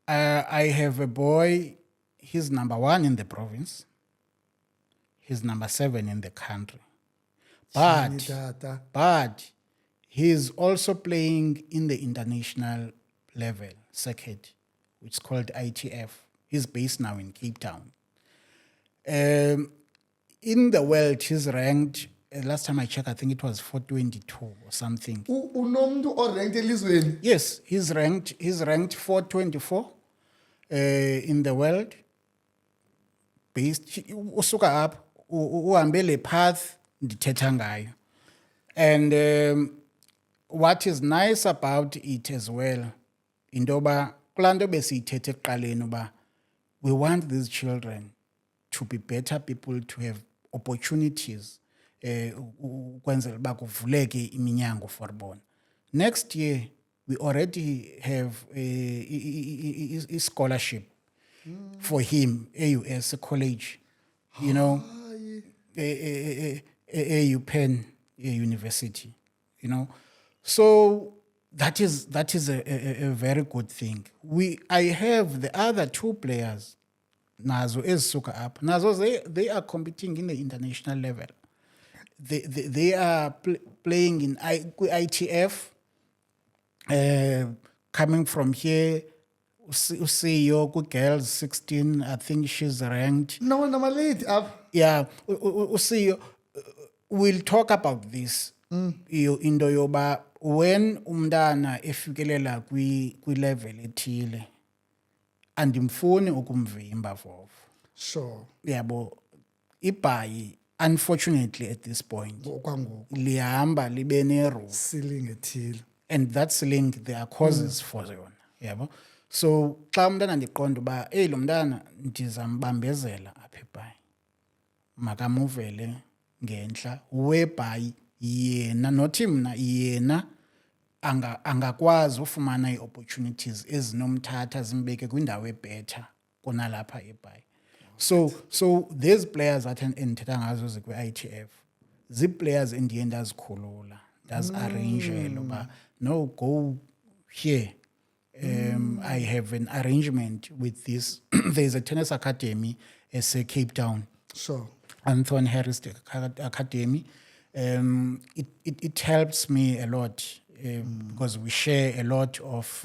I have a boy he's number 1 in the province he's number 7 in the country but he's also playing in the international level circuit which is called ITF he's based now in Cape Town in the world he's ranked last time I checked I think it was 422 or something unomntu oranked elizweni yes he's ranked 424 in the world based usuka up uhambe le path ndithetha ngayo and what is nice about it as well indoba kulanto besiyithethe ekuqaleni uba we want these children to be better people to have opportunities ukwenzela uba kuvuleke iminyango for bona next year we already have a scholarship for him AUS college you know UPenn university you know so that is a very good thing I have the other 2 players nazo ezisuka up nazo they are competing in the international level they are playing in ITF coming from here usiyo ku-girls 16 I think she's ranked no namalady up yeah usiyo we'll talk about this into yoba when umntana efikelela kwi-level ethile andimfuni ukumvimba vovo. Sure. Yabo ibhayi unfortunately at this point Okwangoku lihamba libe neroof, ceiling ethile. and that ceiling there are causes for yona, yabo. So xa umntana ndiqonda uba lo mntana ndizambambezela apha ebhayi, makamuvele ngentla webhayi, yena nothi mna yena angakwazi ufumana ii-opportunities ezinomthatha zimbeke kwindawo ebhetha kunalapha ebhayi. So these players that endithetha ngazo zikwi-ITF zii-players endiye ndazikhulula, ndazi-arrangela uba no, go here. I have an arrangement with this. There's a tennis academy Cape Town. Sure. Anthony Harris Academy. It helps me a lot because we share a lot of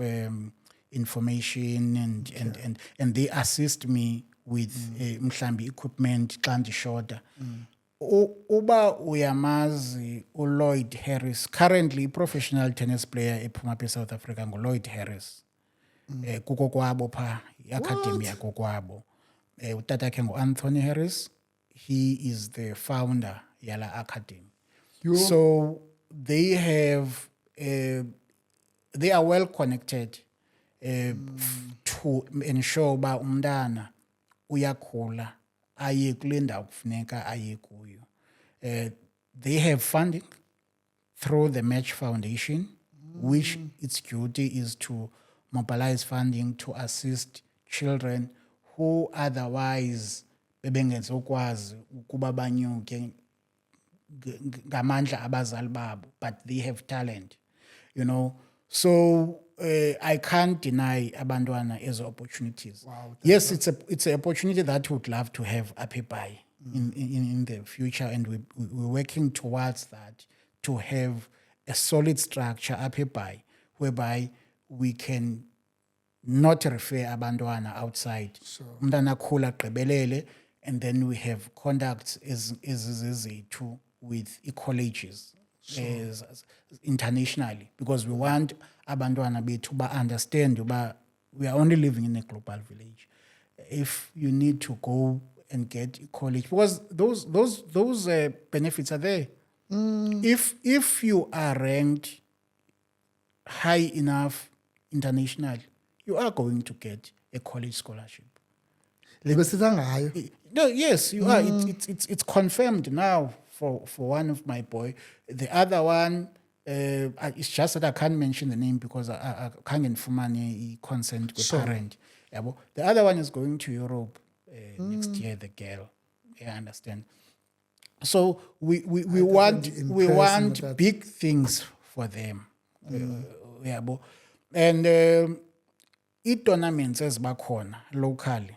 information and they assist me with mhlambi equipment xa ndishota. Uba uyamazi uLloyd Harris, currently professional tennis player ephuma apha eSouth Africa nguLloyd Harris. Kuko kwabo pha iacademy yako kwabo. Utatakhe nguAnthony Harris. He is the founder yala academy. So they have they are well connected to ensure uba umntana uyakhula aye kule ndawo kufuneka aye kuyo. They have funding through the Match Foundation, which its duty is to mobilize funding to assist children who otherwise bebengezokwazi ukuba banyuke ngamandla abazali babo, but they have talent, you know. So I can't deny abantwana ezo opportunities. Wow, yes, it's an opportunity that we would love to have apha ebhayi in the future, and we're working towards that, to have a solid structure apha ebhayi whereby we can not refer abantwana outside. Umntana akhula agqibelele, and then we have contacts ezizethu with colleges internationally, because we want abantwana bethu ba understand uba we are only living in a global village. If you need to go and get a college, because those benefits are there. If you are ranked high enough internationally, you are going to get a college scholarship. No, yes, you are. It's confirmed now for one of my boy. The other one, it's just that I can't mention the name because I can't inform consent with parent. Yeah, but the other one is going to Europe next year. The girl, I understand. So we want big things for them. Yeah, but and tournaments as back home locally.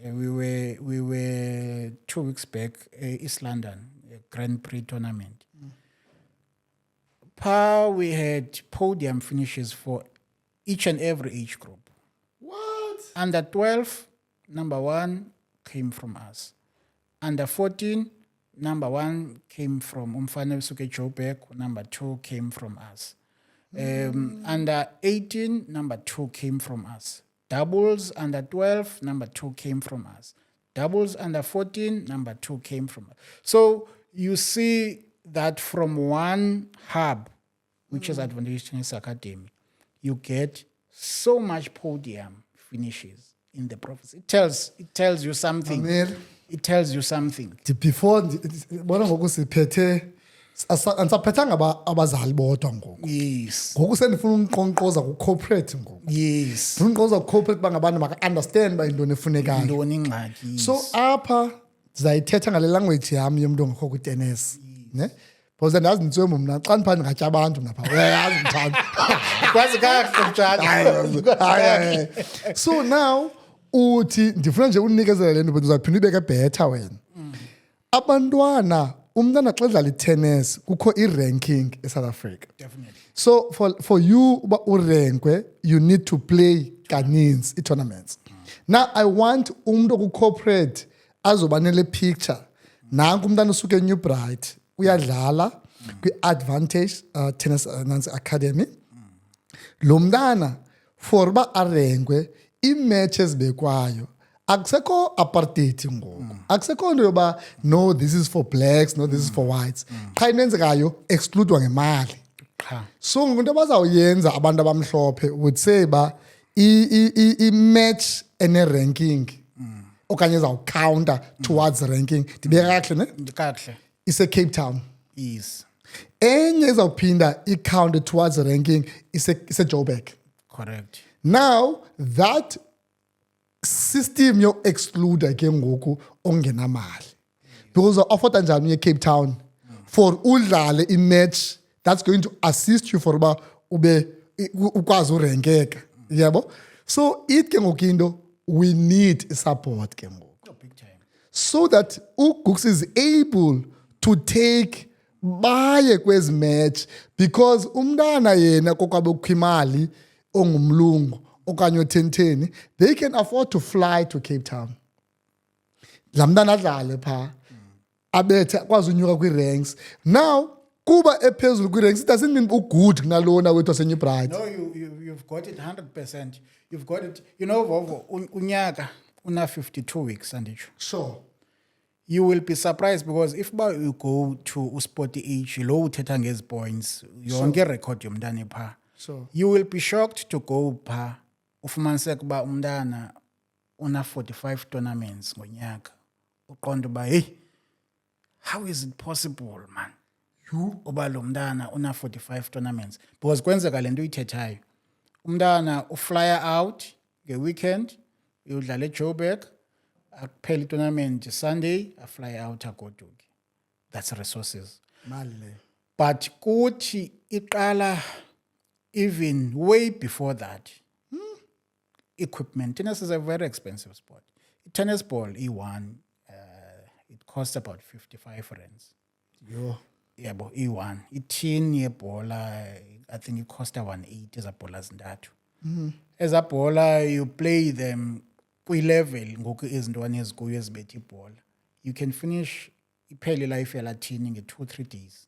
We were 2 weeks back, East London, a Grand Prix tournament. We had podium finishes for each and every age group. What? Under 12, number 1 came from us. Under 14, number 1 came from Umfana Suke Joburg. Number 2 came from us. Under 18, number 2 came from us. Doubles under 12, number 2 came from us. Doubles under 14, number 2 came from us. So you see that from one hub, which is Advantage Tennis Academy, you get so much podium finishes in the province. It tells you something. Amir, It tells you something. before bona ngoku siphethe andisaphethanga abazali bodwa ngoku. Yes. Ngoku sendifuna umqonkqoza ku-corporate ngoku. Yes. Ndifuna umqonkqoza ku-corporate uba ngabantu maka-understand uba yintoni efunekayo. Ntoni ingxaki? So apha ndizayithetha ngale language yam yomntu ongekho kwitennis. Ne? Because andazi ntswembu mna xa ndiphaa ndingatya abantu ngapha uyayazi mthanda. Kwazi kakuhle mtshana. So now uthi ndifuna nje unikezele le nto ndizawuphinda ibeke better wena. Abantwana umntana xa edlala itennis kukho i-ranking eSouth Africa. Definitely. So for you uba urenkwe, you need to play kaninzi i-tournaments. Now I want umntu ku-corporate azoba nele picture. Nanku umntana usuke eNew Bright uyadlala kwi-Advantage Tennis Nansi Academy. Lo mntana for uba arenkwe ii-matches bekwayo akusekho apartheid ngoku, akusekho nto yoba no this is for blacks, no this is for whites. Qha inenzekayo excludwa ngemali. qha So ngoku into abazawuyenza abantu abamhlophe would say ba i-match ene-ranking okanye izawucounter towards ranking, ndibeka kakuhle ne, kakuhle ise-Cape Town. is Enye izawuphinda i-counter towards ranking ise-Joburg. correct. Now that system yo exclude ke ngoku ongenamali, because offerta njani ye-Cape Town for udlale i-match that's going to assist you for uba ube ukwazi urenkeka, yabo. So it ke ngoku into we need support ke ngoku, Oh, big time. so that uGooks is able to take baye kwezi match, because umntana yena kokwabe ukho imali ongumlungu okanye otheni, they can afford to fly to Cape Town. La mntana adlale pha abethe akwazi unyuka kwi-ranks. Now kuba ephezulu kwi-ranks it doesn't mean ugood kunalona wethu waseNew Bright. No, you've got it 100%. You've got it. You know, Vovo, unyaka una 52 weeks, anditsho. Sure. You will be surprised because if you go to Sporty H, lo uthetha ngezi points, yonke record yomntana pha. Sure. You will be shocked to go pha ufumaniseke uba umntana una 45 tournaments ngonyaka. Uqonda uba hey, how is it possible, man? Uba lo mntana una 45 tournaments, because kwenzeka lento uyithethayo. Umntana uflyer out nge-weekend, uyodlala eJoburg, akuphela i-tournament Sunday, afly out agoduke. That's resources. Mali le. But kuthi iqala even way before that. Equipment. Tennis is a very expensive sport. Tennis ball, E1, it costs about 55 rands. Yo. Yeah, but E1. Itin yebola, I think it costs 180 as a ball as that. As a bowler, you play them kwi-level ngoku izintwana ezikuyo ezibetha ibhola. You can finish iphele life yalatini nge-2-3 days.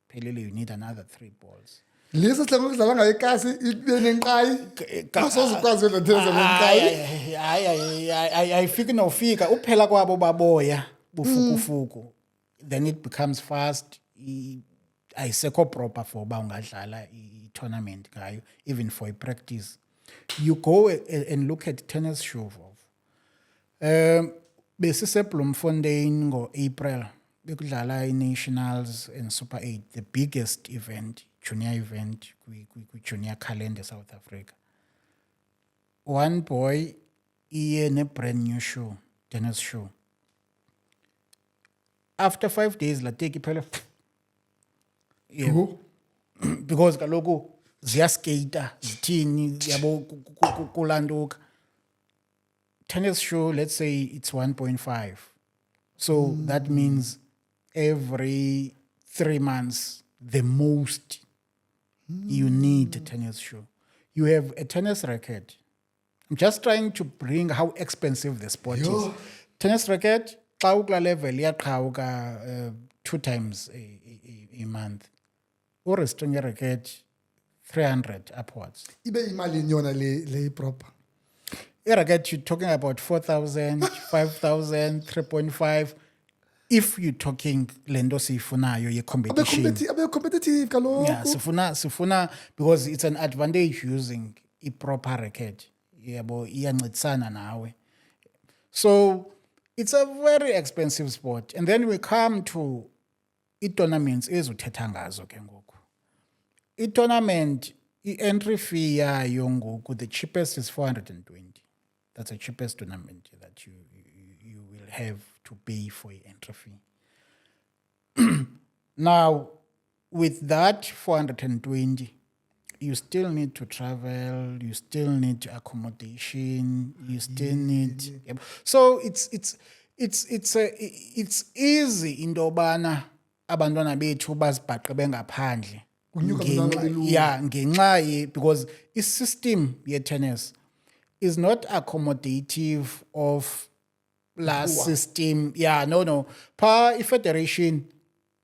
Phelele, you need another 3 balls. Lesi sihlangana ukudlala ngayo ikasi ibe nenqayi. Asoze ukwazi ukwenza tennis nenqayi. Ayifiki nofika uphela kwabo baboya bufukufuku. Then it becomes fast. Ayisekho proper for uba ungadlala i-tournament ngayo, even for a practice. You go and look at tennis show. Besise Bloemfontein ngo-April bekudlala i-Nationals and Super 8, the biggest event, junior event kwi-junior calendar South Africa. One boy iye ne-brand new show, tennis show. After 5 days la take iphela. Yeah. Because kaloku ziyaskata zithini yabo kulanduka. Tennis show, let's say it's 1.5. So that means every 3 months, the most you need a tennis show. You have a tennis racket. I'm just trying to bring how expensive the sport is. Tennis racket, xa ukula level iyaqhawuka 2 times a month. Or a string racket, 300 upwards. Ibe imali yona le proper. A racket, you're talking about 4,000, 5,000, 3.5. If you're talking lendo sifunayo ye competition. Abe competitive kaloku. Yeah, sifuna because it's an advantage using a proper racket. Yebo iyancedisana nawe. So it's a very expensive sport. And then we come to i-tournaments ezuthetha ngazo ke ngoku. I-tournament, i-entry fee yayo ngoku, the cheapest is 420. That's the cheapest tournament that you will have to pay for your entry fee. Now, with that 420, you still need to travel, you still need accommodation, you still need. So it's easy into yobana abantwana bethu bazibhaqe bengaphandle. Ngenxa because i-system ye-tennis is not accommodative of last system. Yeah, no. Pa i-federation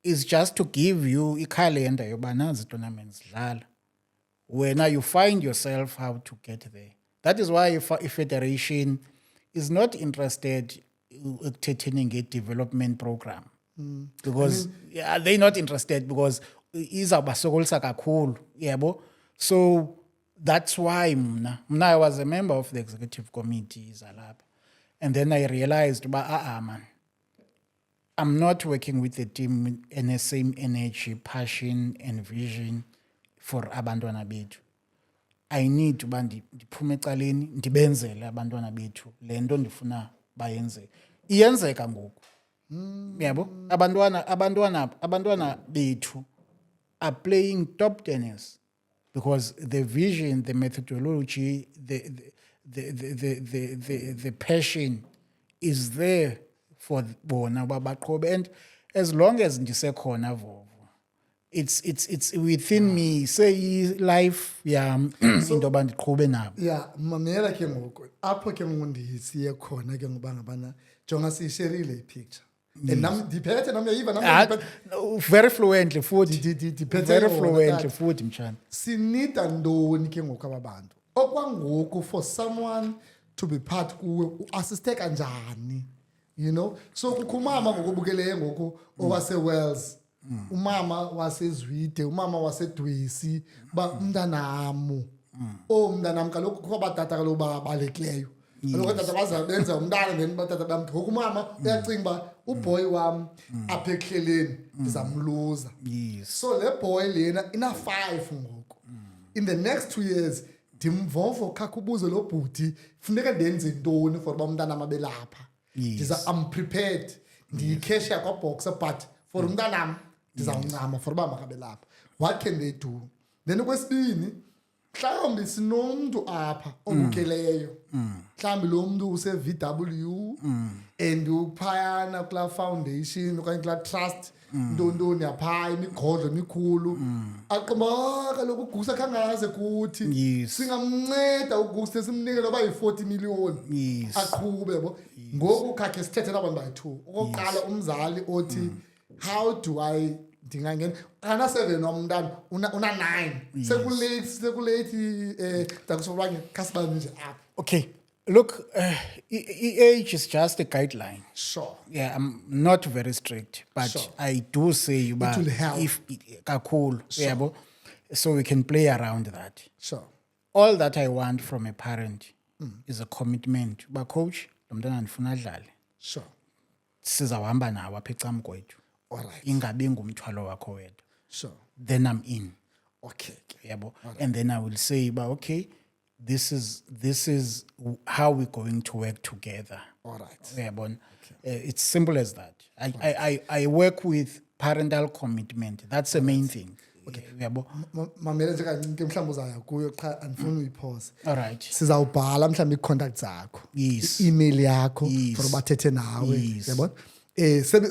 is just to give you a calendar yoba nazi tournaments dlala. When you find yourself how to get there. That is why a federation is not interested in a development program. Because they're not interested because izabasokolisa kakhulu, yebo. So that's why I was a member of the executive committee zalapha. And then I realized, man, I'm not working with the team in the same energy, passion, and vision for abantwana bethu. I need to ndiphume ecaleni ndibenzele abantwana bethu le nto ndifuna bayenze. Iyenzeka ngoku. Yabo? Abantwana bethu are playing top tennis because the vision, the methodology, the passion is there for bona babaqhobe. And as long as ndisekhona Vovo, it's within me. Say life yam into yoba ndiqhube nabo. Yeah, mamela ke ngoku. Apho ke ngoku ndisiye khona ke ngoba ngabana jonga siyisherile ipicture. And nam diphethe nam yayiva nam Very fluently futhi. diphethe Very yona fluently that futhi mtshana. sinida ntoni ke ngoku ababantu. Okwangoku for someone to be part kuwe uassiste kanjani. You know? So kukhumama ngokubukeleyo ngoku owase Wales. Umama wasezwide, umama wasedwesi, ba umntanami. Umntanami kaloku kukho abatata kaloku babalekileyo. Kaloku tata bazabenza umntana then batata bamthi ngoku umama uyacinga ba uboy wami apha ekleleni ndizamluza. So le boy lena ina 5 ngoku. In the next 2 years ndimvovo khakhubuze lo bhuti funeka ndenze ntoni for ba umntana mabelapha. I'm prepared. Ndiyicash yakwa boxer but for umntanami ndizawuncama for uba makabe lapha. What can they do? Then okwesibini mhlawumbi sinomntu apha obukeleyo. Mhlawumbi lo mntu use-VW and uphayana kulaa foundation okanye kulaa trust ntontoni yaphaa imigodlo emikhulu. Aqimba kaloku uGusa khangaze kuthi singamnceda uGusa simnike noba yi-40 million aqhube yabo. Ngoku khakhe sithethe nabo bayi-2. Okokuqala umzali othi how do I ndingangena ana 7 wamntana una 9 sekulate dakusobanye kasibani nje apha. Okay, look, age is just a guideline. Sure. Yeah, I'm not very strict, but Sure. I do say It will help. if kakhulu, yabo, so we can play around that. Sure. All that I want from a parent is a commitment. But coach, lo mntana ndifuna adlale. Sure. Sizawuhamba nawo apha ecam kwethu. All right. Ingabi ngumthwalo wakho wedwa. Sure. Then I'm in. Okay. Yabo. And then I will say, but okay, this is how we're going to work together. All right. Yabo. It's simple as that. I work with parental commitment. That's the main thing. Okay. Yabo. Mamela nje kancinci mhlawumbe uzaya kuyo cha andifuni uyipause. All right. Sizawubhala mhlawumbe i-contact zakho. Yes. I-email yakho Yes. for bathethe nawe. Yes. Yabona?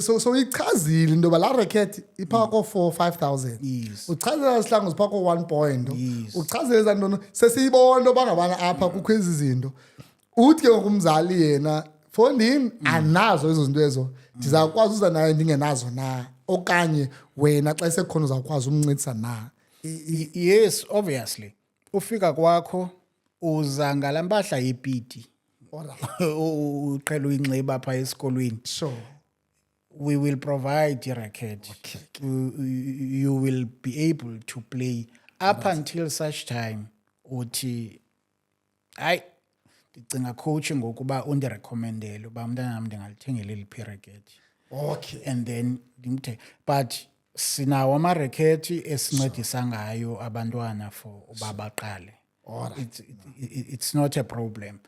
So ichazile into ba la racket iphako for 5,000. Yes. Uchazela sihlangu siphako 1 point. Yes. Uchazela izanto sesiyibona into bangabana apha kukho izinto. Uthi ke ngokumzali yena fondini anazo ezo zinto ezo. Ndizakwazi uza naye ndingenazo na okanye wena xa sekhona uzakwazi umncedisa na. Yes, obviously. Ufika kwakho uza ngalampahla yepiti. Alright. Uqhela uyinxiba apha esikolweni. Sure. We will provide a racket. Okay. You will be able to play up until such time uthi hayi ndicinga coach ngokuba undirecommendele uba umntanam ndingalithengela eliphi racket. Okay. And then ndimthe but sinawo ama-racket esincedisa ngayo abantwana for uba baqale. Alright. It's not a problem.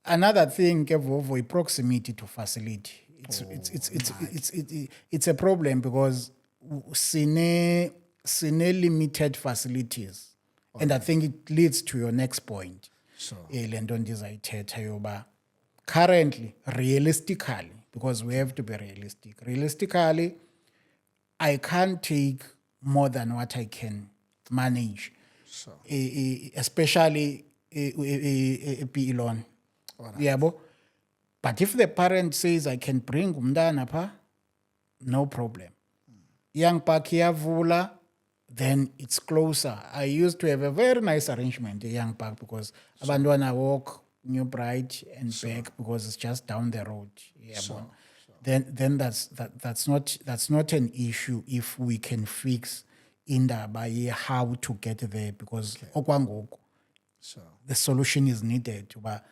Another thing, Vovo, proximity to facility. It's a problem because sine limited facilities, and I think it leads to your next point. Sure. Currently, realistically, because we have to be realistic. Realistically, I can't take more than what I can manage. Sure. Especially a PE loan. Alright. Yabo. But if the parent says I can bring umntana pha, no problem. Young Park iyavula, then it's closer. I used to have a very nice arrangement at Young Park because abantwana walk New Bright and back because it's just down the road. Yeah, then that's not an issue if we can fix indaba how to get there because okwangoku the solution is needed. But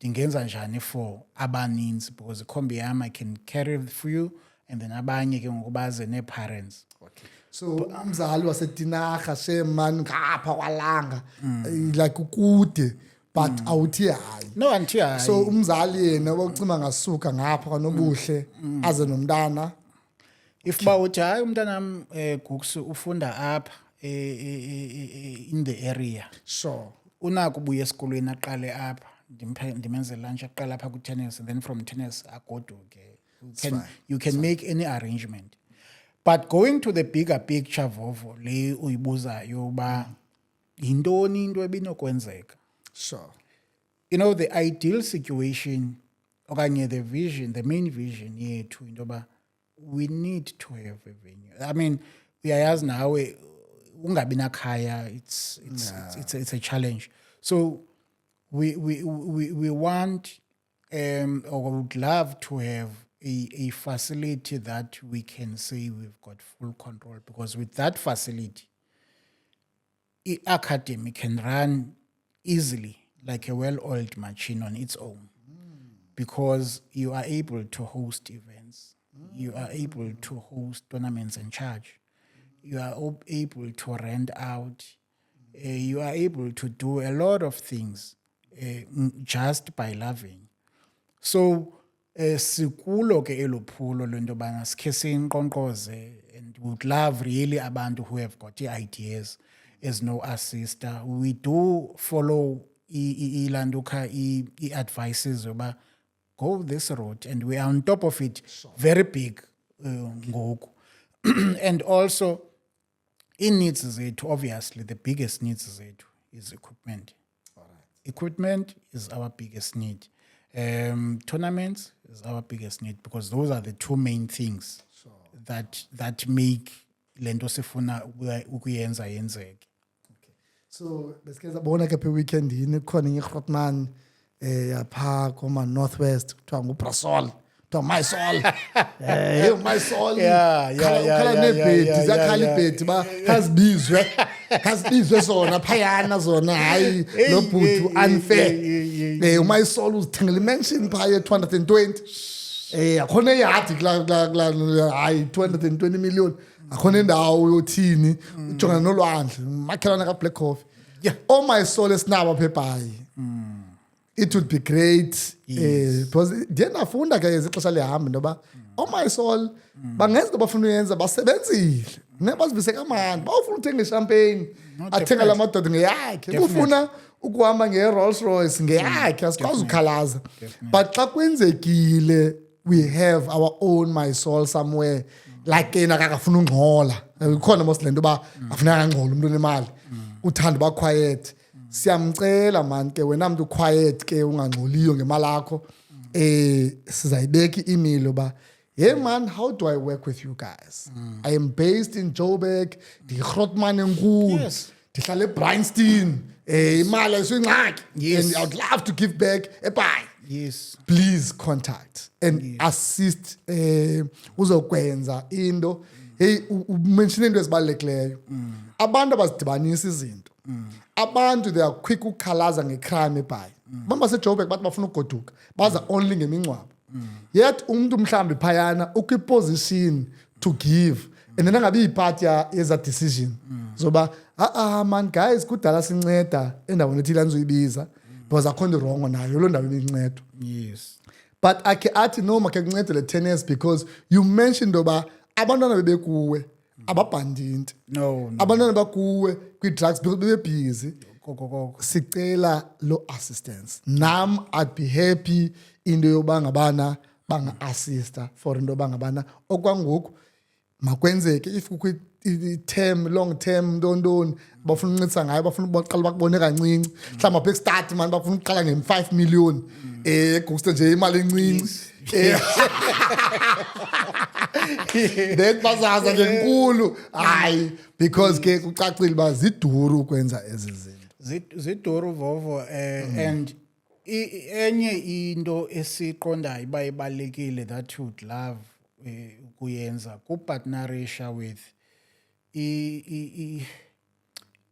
ndingenza njani for abaninzi because ikhombi yam I can carry for you and then abanye ke ngoku baze nee-parents. Okay. So umzali waseTinarha sheman ngapha kwalanga like ukude but awuthi hayi. No anti hayi. So umzali yena wokucima ngasuka ngapha kwanobuhle aze nomntana. If ba uthi hayi umntanam Guksu ufunda apha in the area. Sure. Unako ubuya esikolweni aqale apha ndimenze lunch aqala apha ku-tennis and then from tennis agoduke. You can make any arrangement. But going to the bigger picture Vovo le uyibuzayo uba yintoni into ebinokwenzeka. Sure. You know, the ideal situation okanye the vision, the main vision yethu into yoba we need to have a venue. I mean, uyayazi nawe ungabi nakhaya it's a challenge. So we want or would love to have a facility that we can say we've got full control because with that facility, academy can run easily like a well-oiled machine on its own because you are able to host events. You are able to host tournaments and charge. You are able to rent out. You are able to do a lot of things just by loving. So, sikulo ke elophulo lento bana sikhe sinqonqoze and would love really abantu who have got the ideas as no assister. We do follow advices about go this route and we are on top of it very big ngoku. And also in needs zethu, obviously the biggest needs zethu is equipment. All right. Equipment is our biggest need. Tournaments is our biggest need because those are the two main things that make lento sifuna ukuyenza yenzeke. Okay. So besikhe sabona ke pe weekend yini khona iGrootman yapha koma Northwest kuthiwa nguBrasol kuthiwa my soul my soul khala nebhedi zakhala ibhedi ba khazibizwe zona phayana zona hayi lo bhutu unfair my soul uzithengela imansion phaya 220 akhona yathi kula hayi 220 million akhona indawo yothini ujongana nolwandle makhelana ka Black Coffee oh my soul esinaba phebhayi. It would be great because ndiyafunda ke ixesha lihamba ndoba oh my soul bangenza into bafuna uyenza basebenzile nebazibise kamandi bawufuna uthenga champagne athenga la madoda ngeyakhe ufuna ukuhamba nge-Rolls Royce ngeyakhe asikwazi ukhalaza but xa kwenzekile we have our own my soul somewhere like yena akafuna ungxola ikhona mos lento ba afuna angxola umuntu onemali uthanda ba quiet. Siyamcela man ke wena mntu quiet ke ungangxoliyo ngemali yakho sizayibeka i-email ba hey man, how do I work with you guys? I am based in Joburg, ndiGrootman enkulu ndihlala eBryanston imali ayisuyingxaki and I would love to give back eBhayi. Yes, please contact and assist uzokwenza into hey umention into ezibalulekileyo abantu abazidibanisa izinto abantu they are quick ukukhalaza ngecrime eBhayi bamba seJoburg bathi bafuna ugoduka baza only ngemincwabo yet umuntu mhlambi phayana ukwiposition to give and then angabi ipart yeza decision zoba man guys kudala sinceda endaweni ethile anzoyibiza because akhona wrong nayo lo ndawo inincedo. Yes, but akhe athi no make kuncede le tennis because you mentioned oba abantwana bebekuwe ababhandinti no abantwana bakuwe kwi-drugs bebebhizi sicela lo assistance nam I'd be happy into yoba ngabana banga-assista for into yoba ngabana okwangoku makwenzeke if kukho i-term long term ntoni bafuna uncedisa ngayo bafuna uqala bakubone kancinci mhlawumbi apha ekustart mani bafuna uqala nge-5 million kuste nje imali encinci then bazaza ngenkulu hayi because ke kucacile ba ziduru ukwenza ezi zinto ziduru vovo and enye into esiqondayo iba ibalekile that would love kuyenza kupartnerisha with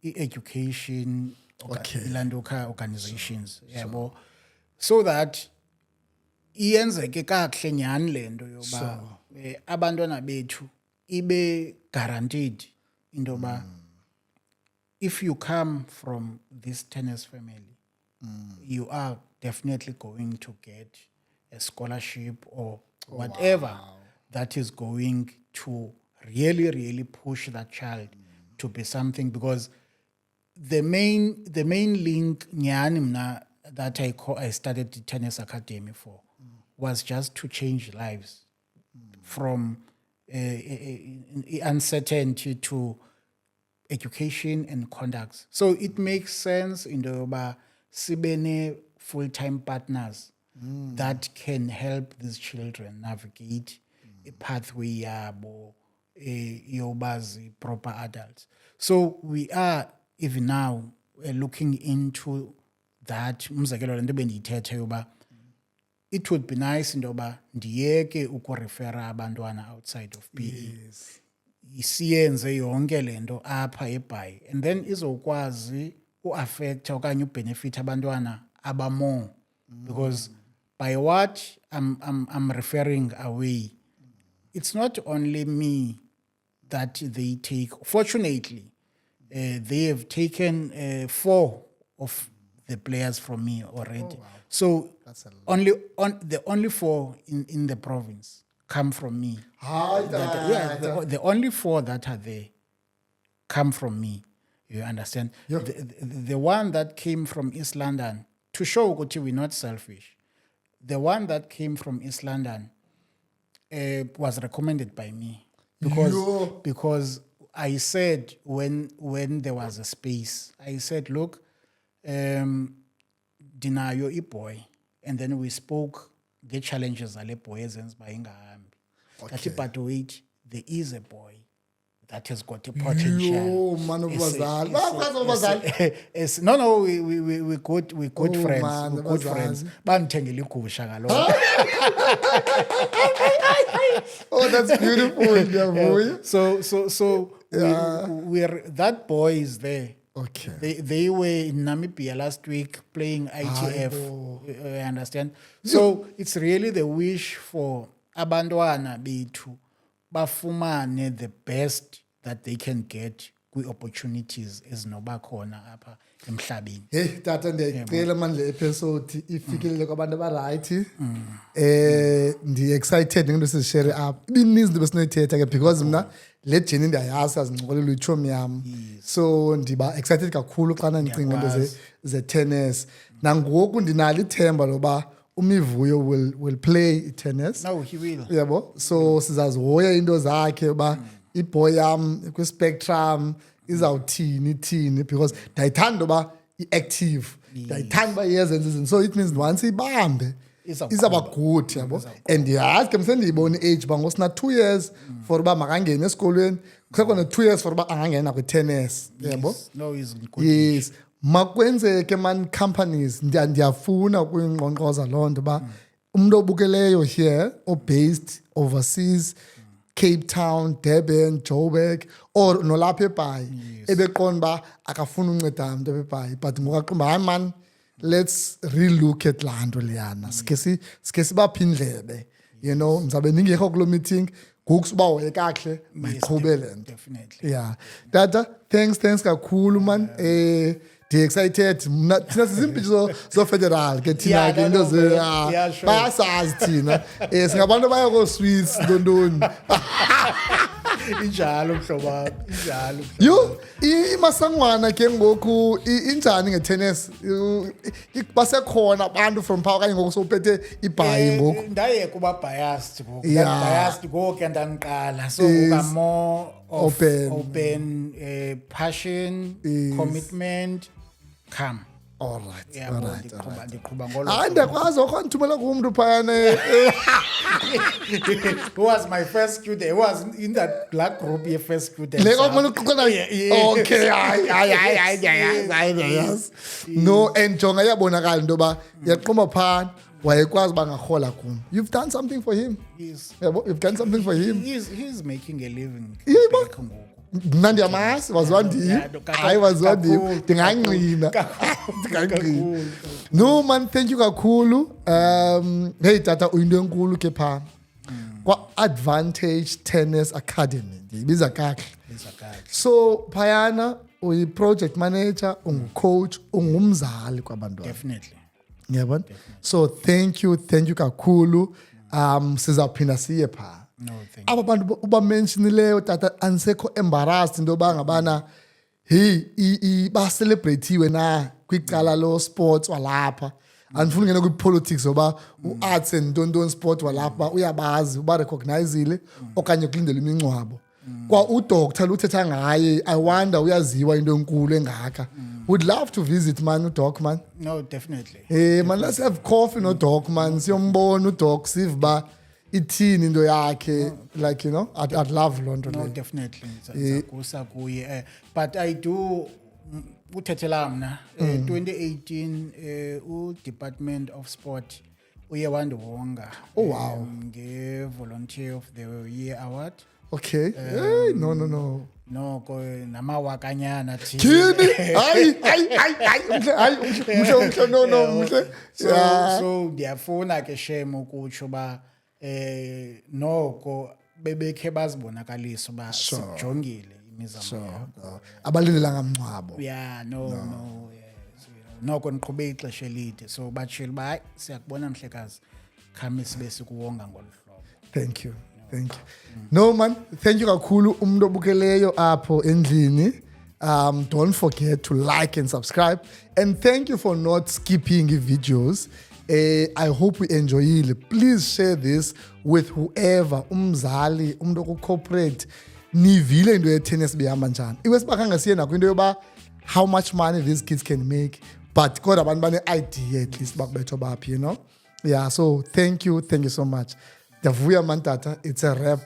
education ilanduka organizations yabo so that iyenzeke kahle nyani lento yoba abantwana bethu ibe guaranteed into ba if you come from this tennis family you are definitely going to get a scholarship or whatever that is going to really push that child to be something because the main link nyani mna that I started the tennis academy for was just to change lives from uncertainty to education and conduct. So it makes sense in the sibene full-time partners that can help these children navigate a pathway yabo yobazi proper adults. So we are even now looking into that. It would be nice ndoba ndiyeke ukurefera abantwana outside of PE. Isiyenze yonke lento apha eBhayi and then izokwazi uaffect okanye ubenefit abantwana abamore because by what I'm referring away it's not only me that they take. Fortunately, they have taken 4 of the players from me already. Oh, wow. So that's a lot. The only 4 in the province come from me. The only 4 that are there come from me. You understand? Yeah. The one that came from East London, to show Uguti we're not selfish, the one that came from East London was recommended by me because I said when there was a space, I said, look, Dinayo I boy, and then we spoke the challenges ale boy ezenza ingahambi. Okay. But wait, there is a boy that has got a potential. No, we good friends. Man, we good friends. Bangithengile igusha kaloku. Oh, that's beautiful. So we're that boy is there. Okay. They were in Namibia last week playing ITF. I understand. So it's really the wish for abantwana bethu bafumane the best that they can get kwi-opportunities ezinoba khona apha emhlabeni. Hey tata ndiyacela manje le episode ifikelele kwabantu abaright. Ndi-excited ngento sizishare apha. Ibininzi into besinoyithetha ke because mna le journey ndiyayazi azincokolelwa itshomi yam. So ndiba excited kakhulu xana ndicinga into ze-tennis. Nangoku ndinalo ithemba loba uMivuyo will play tennis. No, he will. Yabo. So sizazihoya into zakhe ba iboy yam kwi-spectrum izawuthini because ndayithanda uba i-active. Ndayithanda uba iyezenza izinto. So it means once ibambe izaba good yabo. And yazi ke msendiyibona age ba ngosina 2 years for uba makangene esikolweni. Kusekhona 2 years for uba angangena kwi-tennis. Yabo. No, he's good. Yes. Makwenzeke man companies ndiyafuna ukuyingqongqoza loo nto ba umuntu obukeleyo here based overseas Cape Town, Durban, Joburg or nolapha eBhayi ebeqonda ba akafuna unceda abantu eBhayi but ngokaqomba hayi man let's relook at laa nto leyana sike sibaphindlebe you know mzabe ningekho kulo meeting ngoku uba hoye kakuhle mayiqhube le nto. Definitely. Yeah. Tata, thanks kakhulu man. Excited mna thina sizimpilo zo federal ke thina ke into ze bayasazi thina singabantu baya ko Swiss ndondoni injalo mhlobo wami injalo yo imasangwana ke ngoku injani ngetennis basekhona abantu from power kanye ngoku sophethe iBhayi ngoku ndaye kuba biased ngoku biased ngoku ndandiqala so uka more open passion commitment come All right. Yeah, All bo, right. All right. ndiqhuba ngolo Hayi ndiyakwazi okho ndithumela kumntu phayana. who was my first student. He was in that black group, your first student. Le kwakumele uquqa nayo. Okay, hayi. No, and jonga yabonakala into yoba yaqhuma phana wayekwazi bangarhola kum. You've done something for him. You've done something for him. He's making a living. Yeah, but- back ngoku. Mna ndiyamazi waziwa ndim. Hayi waziwa ndim. Ndingangqina. Ndingangqina. No man, thank you kakhulu. Hey tata uyinto enkulu ke pha. Kwa Advantage Tennis Academy. Ndiyibiza kahle. So phayana uyi project manager, ungu-coach, ungumzali kwabantwana. Definitely. Yabona? So thank you kakhulu. Sizawuphinda siye pha. No, thank you. Aba bantu uba mentionileyo tata ansekho embarrassed into yoba ngabana hey ba celebrate na kwicala lo sports walapha. Andifuni ngena kwi-politics oba u-arts and ntoni sport walapha uyabazi uba recognizile okanye kulindele imingcwabo. Kwa udoctor luthetha ngaye I wonder uyaziwa into enkulu engaka. Would love to visit man udoc man. No, definitely. Hey man, let's have coffee no doc man. Siyombona udoc sive ba ithini into yakhe, like you know, I'd love London. No, definitely. Zakusa kuye. But I do uthethela mna 2018 u-Department of Sport uye wandihonga. Oh wow. Nge-Volunteer of the Year Award. Okay. Hey, no. Noko namawakanyana thi. Kini? Hayi, mhle. So ndiyafuna ke shem ukutsho ba noko bebekhe bazibonakalisa ba sijongile imizamo yakho. Abalindela ngamncwabo. Yeah, no. Yes, noko niqhube ixesha elide. So batshilo ba hayi siyakubona mhlekazi. Khame sibe sikuwonga ngolu hlobo. Thank you. No man, thank you kakhulu umuntu obukeleyo apho endlini. Don't forget to like and subscribe, and thank you for not skipping videos. I hope we enjoy it. Please share this with whoever, umzali, umuntu oku-corporate, nivile into ye-tennis bihamba njani. Iwesibakanga siye nakho into yoba how much money these kids can make, but kodwa abantu bane-idea at least bakubetho baphi, you know. Yeah, so thank you so much. Davuya man tata, it's a wrap.